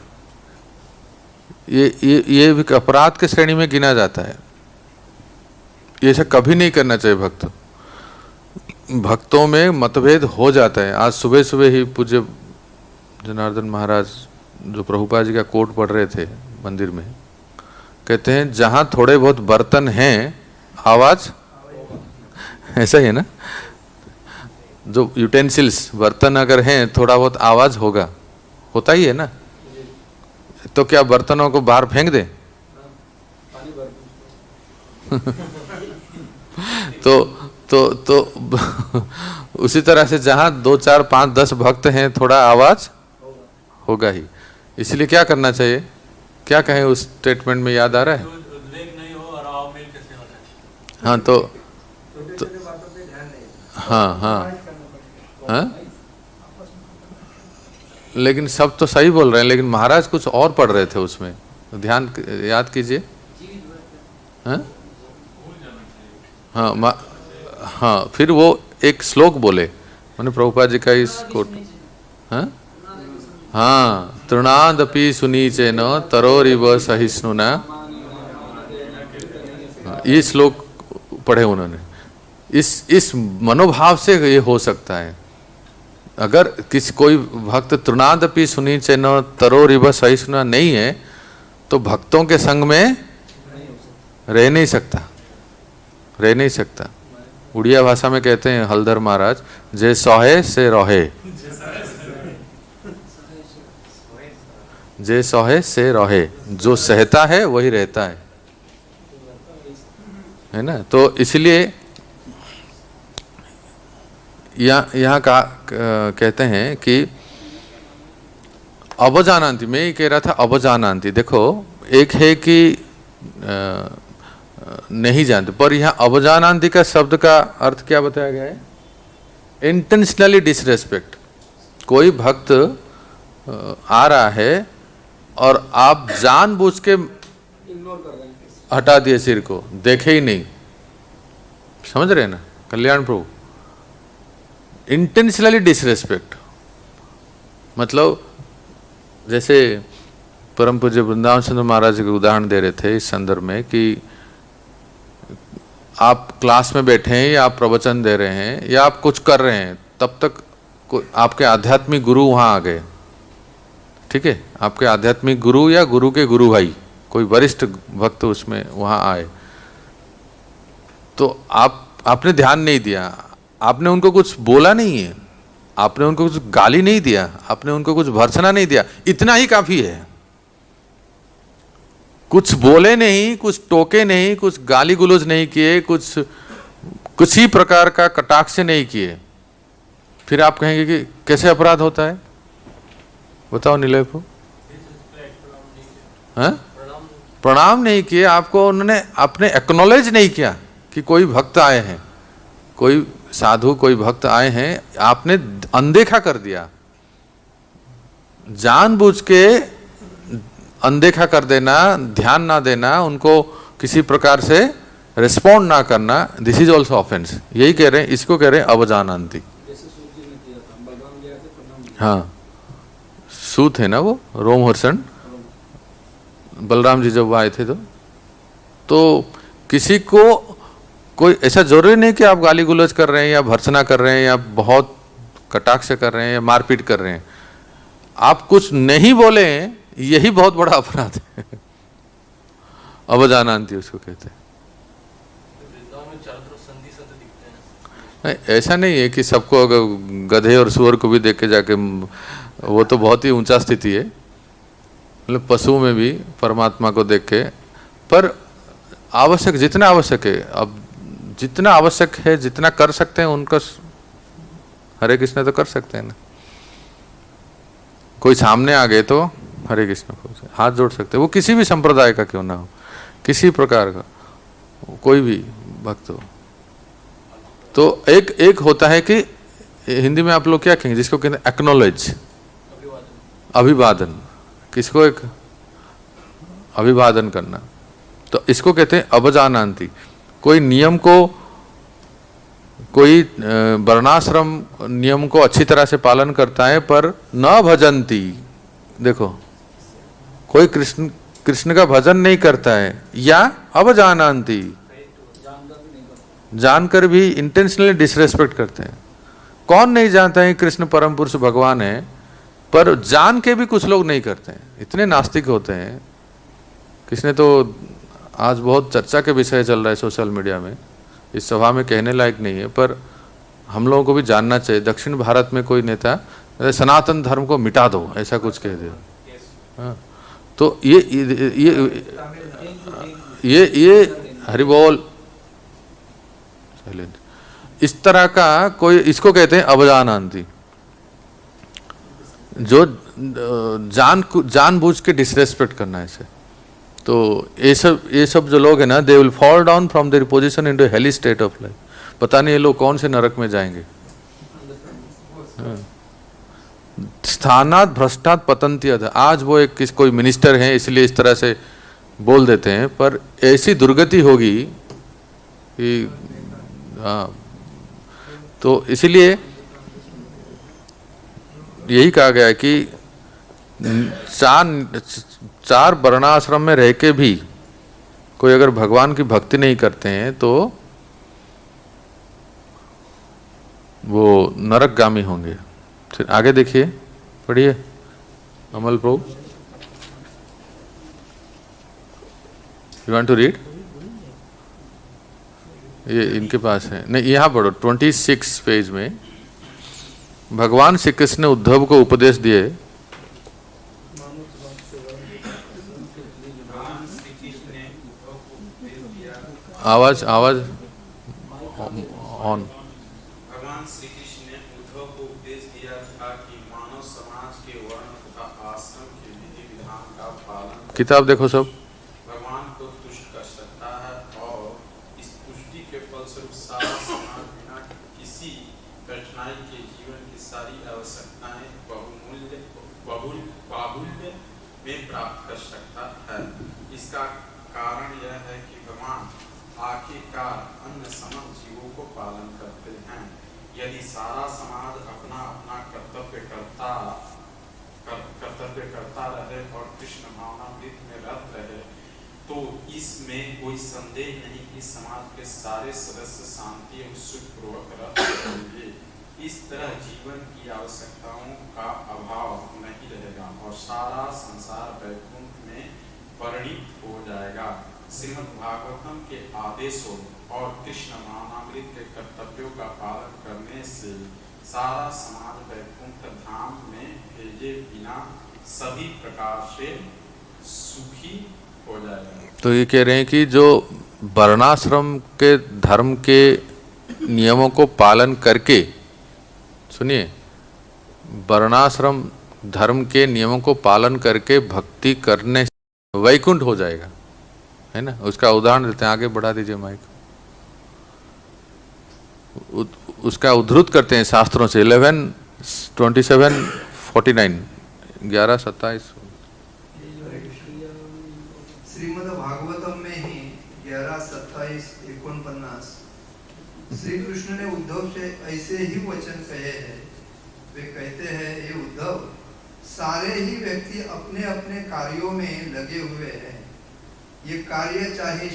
ये भी अपराध के श्रेणी में गिना जाता है। ये ऐसा कभी नहीं करना चाहिए। भक्तों में मतभेद हो जाता है। आज सुबह सुबह ही पूज्य जनार्दन महाराज जो प्रभुपाद जी का कोट पढ़ रहे थे मंदिर में, कहते हैं जहां थोड़े बहुत बर्तन हैं आवाज, ऐसा ही है ना, जो यूटेंसिल्स बर्तन अगर हैं थोड़ा बहुत आवाज होगा, होता ही है ना। तो क्या बर्तनों को बाहर फेंक दें? तो उसी तरह से जहां 2, 4, 5, 10 भक्त हैं थोड़ा आवाज होगा ही। इसलिए क्या करना चाहिए? क्या कहें उस स्टेटमेंट में, याद आ रहा है? हाँ तो हाँ, लेकिन सब तो सही बोल रहे हैं, लेकिन महाराज कुछ और पढ़ रहे थे उसमें, तो ध्यान याद कीजिए। हाँ, फिर वो एक श्लोक बोले, मैंने प्रभुपाद जी का इस कोट, हाँ, तृणादपि सुनीचेन तरोरिव सहिष्णुना, ये श्लोक पढ़े उन्होंने। इस मनोभाव से ये हो सकता है। अगर कोई भक्त तृणादपि सुनीचेन तरोरिव सहिष्णुना नहीं है तो भक्तों के संग में रह नहीं सकता। उड़िया भाषा में कहते हैं हलधर महाराज, जे सहे से रहे, जे सहे से रहे, जो सहता है वही रहता है ना। तो इसलिए यहाँ कहते हैं कि अवजानन्ति, मैं ये कह रहा था अवजानन्ति। देखो एक है कि नहीं जानते, पर यहाँ अवजानन्ति का शब्द का अर्थ क्या बताया गया है? Intentionally disrespect. कोई भक्त आ रहा है और आप जानबूझ के इग्नोर कर रहे हैं, हटा दिए सिर को, देखे ही नहीं, समझ रहे हैं ना कल्याण प्रभु? इंटेंशनली डिसरेस्पेक्ट मतलब जैसे परम पूज्य वृंदावन चंद्र महाराज जी के उदाहरण दे रहे थे इस संदर्भ में कि आप क्लास में बैठे हैं या आप प्रवचन दे रहे हैं या आप कुछ कर रहे हैं, तब तक आपके आध्यात्मिक गुरु वहाँ आ गए, ठीक है, आपके आध्यात्मिक गुरु या गुरु के गुरु भाई, कोई वरिष्ठ भक्त उसमें वहाँ आए, तो आपने ध्यान नहीं दिया, आपने उनको कुछ बोला नहीं है, आपने उनको कुछ गाली नहीं दिया, आपने उनको कुछ भर्त्सना नहीं दिया, इतना ही काफी है। कुछ बोले नहीं, कुछ टोके नहीं, कुछ गाली गुलोज नहीं किए, कुछ ही प्रकार का कटाक्ष नहीं किए, फिर आप कहेंगे कि कैसे अपराध होता है? बताओ नीलय को। हाँ? प्रणाम नहीं किए, आपको उन्होंने आपने एक्नॉलेज नहीं किया कि कोई भक्त आए हैं, कोई साधु कोई भक्त आए हैं, आपने अनदेखा कर दिया। जानबूझ के अनदेखा कर देना, ध्यान ना देना, उनको किसी प्रकार से रिस्पॉन्ड ना करना, दिस इज ऑल्सो ऑफेंस। यही कह रहे हैं, इसको कह रहे हैं अवजानन्ति। हाँ, सूत है ना वो, रोमहर्षण, बलराम जी जब आए थे तो किसी को कोई ऐसा जरूरी नहीं कि आप गाली गुलज कर रहे हैं या भर्त्सना कर रहे हैं या बहुत कटाक्ष कर रहे हैं या मारपीट कर रहे हैं, आप कुछ नहीं बोले, यही बहुत बड़ा अपराध है। अवजानन्ति उसको कहते हैं। नहीं, ऐसा नहीं है कि सबको अगर गधे और सुअर को भी देख के जाके, वो तो बहुत ही ऊंचा स्थिति है, मतलब पशु में भी परमात्मा को देख के, पर आवश्यक जितना आवश्यक है, अब जितना आवश्यक है, जितना कर सकते हैं उनका हरे कृष्ण तो कर सकते हैं ना। कोई सामने आ गए तो हरे कृष्ण को हाथ जोड़ सकते हैं, वो किसी भी संप्रदाय का क्यों ना हो, किसी प्रकार का कोई भी भक्त हो। तो एक होता है कि हिंदी में आप लोग क्या कहेंगे, जिसको कहते हैं एक्नॉलेज, अभिवादन, किसको एक अभिवादन करना, तो इसको कहते हैं अवजानन्ति। कोई नियम को, कोई वर्णाश्रम नियम को अच्छी तरह से पालन करता है पर न भजंती, देखो कोई कृष्ण का भजन नहीं करता है, या अवजानन्ति, जानकर भी इंटेंशनली डिसरेस्पेक्ट करते हैं। कौन नहीं जानता है कृष्ण परम पुरुष भगवान है, पर जान के भी कुछ लोग नहीं करते हैं, इतने नास्तिक होते हैं। किसने तो आज बहुत चर्चा के विषय चल रहा है सोशल मीडिया में, इस सभा में कहने लायक नहीं है, पर हम लोगों को भी जानना चाहिए। दक्षिण भारत में कोई नेता सनातन धर्म को मिटा दो ऐसा कुछ कह दे, हाँ, तो ये हरि बोल, इस तरह का कोई, इसको कहते हैं अवजानन्ति, जो जानबूझ के डिसरेस्पेक्ट करना ऐसे। तो ये सब जो लोग हैं ना, they will fall down from there position into holy state of life. पता नहीं ये लोग कौन से नरक में जाएंगे। स्थानात भ्रष्टात पतंती। आज वो एक कोई मिनिस्टर हैं इसलिए इस तरह से बोल देते हैं, पर ऐसी दुर्गति होगी कि हाँ, तो इसीलिए यही कहा गया है कि चार वर्णाश्रम में रह के भी कोई अगर भगवान की भक्ति नहीं करते हैं तो वो नरकगामी होंगे। फिर आगे देखिए, पढ़िए अमल प्रभु, यू वांट टू रीड? ये इनके पास है, नहीं यहाँ पढ़ो 26 पेज में। भगवान श्री कृष्ण ने उद्धव को उपदेश दिए, आवाज ऑन। भगवान श्री कृष्ण ने उद्धव को उपदेश दिया था कि मानव समाज के वर्ण तथा आश्रम के विधि विधान का पालन, किताब देखो सब, भगवान को तुष्ट कर सकता है और इस तुष्टि के फलस्वरूप सारा समाज बिना किसी कठिनाई के जीवन की सारी आवश्यकताएं बाहुल्य में प्राप्त कर सकता है। इसका कारण यह है कि भगवान आखिरकार अन्य समस्त जीवों को पालन करते हैं। यदि सारा समाज अपना अपना कर्तव्य करता रहे और कृष्ण भावनामृत में रत रहे तो इसमें कोई संदेह नहीं कि समाज के सारे सदस्य शांति और सुखपूर्वक रह सकेंगे। इस तरह जीवन की आवश्यकताओं का अभाव नहीं रहेगा। रहेगा और सारा संसार वैकुंठ में परिणित हो जाएगा। श्रीमद् भागवतम के आदेशों और कृष्ण भावनामृत के कर्तव्यों का पालन करने से सारा समाज वैकुंठ धाम में भेजे बिना सभी प्रकार से सुखी हो जाएगा। तो ये कह रहे हैं कि जो वर्णाश्रम के धर्म के नियमों को पालन करके, सुनिए, वर्णाश्रम धर्म के नियमों को पालन करके भक्ति करने से वैकुंठ हो जाएगा, है ना। उसका उदाहरण देते हैं, आगे बढ़ा दीजिए माइक। उसका उद्धृत करते हैं शास्त्रों से 11:27-49, 11:27। श्रीमद् भागवतम में ही 11:27-49 श्री कृष्ण ने उद्धव से ऐसे ही वचन कहे हैं। वे कहते हैं, हे उद्धव, सारे ही व्यक्ति अपने अपने कार्यों में लगे हुए हैं। ये कार्य चाहे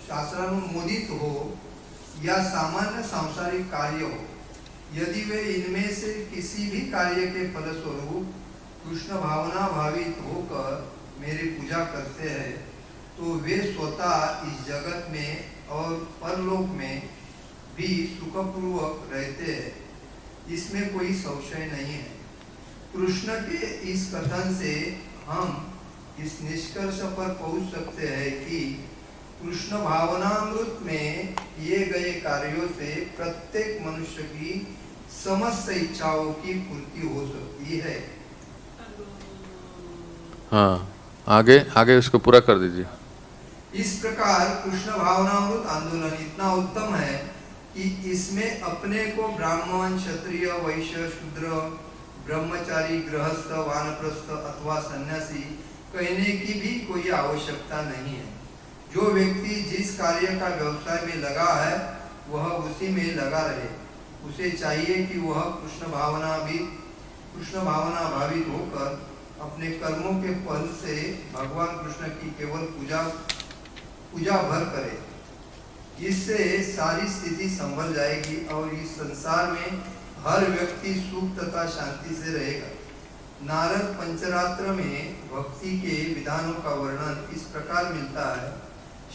शास्त्रानुमोदित हो या सामान्य सांसारिक कार्य हो, यदि वे इनमें से किसी भी कार्य के फलस्वरूप कृष्ण भावना भावित होकर मेरी पूजा करते हैं, तो वे स्वतः इस जगत में और परलोक में भी सुखपूर्वक रहते हैं। इसमें कोई संशय नहीं है। कृष्ण के इस कथन से हम इस निष्कर्ष पर पहुंच सकते हैं कि कृष्ण भावनामृत में किए गए कार्यों से प्रत्येक मनुष्य की समस्त इच्छाओं की पूर्ति हो सकती है। हाँ, आगे उसको पूरा कर दीजिए। इस प्रकार कृष्ण भावनामृत आंदोलन इतना उत्तम है कि इसमें अपने को ब्राह्मण, क्षत्रिय, वैश्य, शूद्र, ब्रह्मचारी, गृहस्थ, वानप्रस्थ अथवा सन्यासी कहने की भी कोई आवश्यकता नहीं है। जो व्यक्ति जिस कार्य का व्यवसाय में लगा है वह उसी में लगा रहे। उसे चाहिए कि वह कृष्ण भावना भावित होकर अपने कर्मों के फल से भगवान कृष्ण की केवल पूजा भर करे। इससे सारी स्थिति संभल जाएगी और इस संसार में हर व्यक्ति सुख तथा शांति से रहेगा। नारद पंचरात्र में भक्ति के विधानों का वर्णन इस प्रकार मिलता है।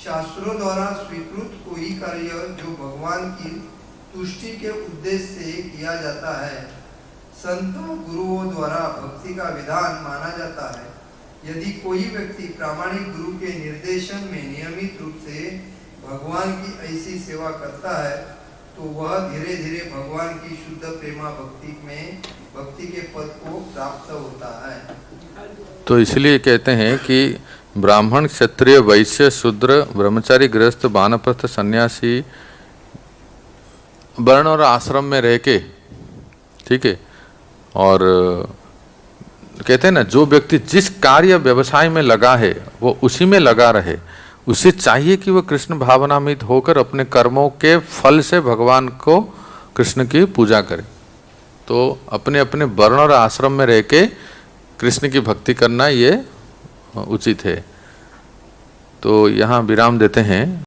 शास्त्रों द्वारा स्वीकृत कोई कार्य जो भगवान की तुष्टि के उद्देश्य से किया जाता है, संतों गुरुओं द्वारा भक्ति का विधान माना जाता है। यदि कोई व्यक्ति प्रामाणिक गुरु के निर्देशन में नियमित रूप से भगवान की ऐसी सेवा करता है, तो वह धीरे धीरे भगवान की शुद्ध प्रेमा भक्ति के पद को प्राप्त होता है। तो इसलिए कहते हैं कि ब्राह्मण, क्षत्रिय, वैश्य, शूद्र, ब्रह्मचारी, गृहस्थ, वानप्रस्थ, सन्यासी वर्ण और आश्रम में रह के, ठीक है, और कहते हैं ना, जो व्यक्ति जिस कार्य व्यवसाय में लगा है वो उसी में लगा रहे। उसे चाहिए कि वह कृष्ण भावनामृत होकर अपने कर्मों के फल से भगवान को, कृष्ण की पूजा करे। तो अपने अपने वर्ण और आश्रम में रह के कृष्ण की भक्ति करना ये उचित है। तो यहाँ विराम देते हैं।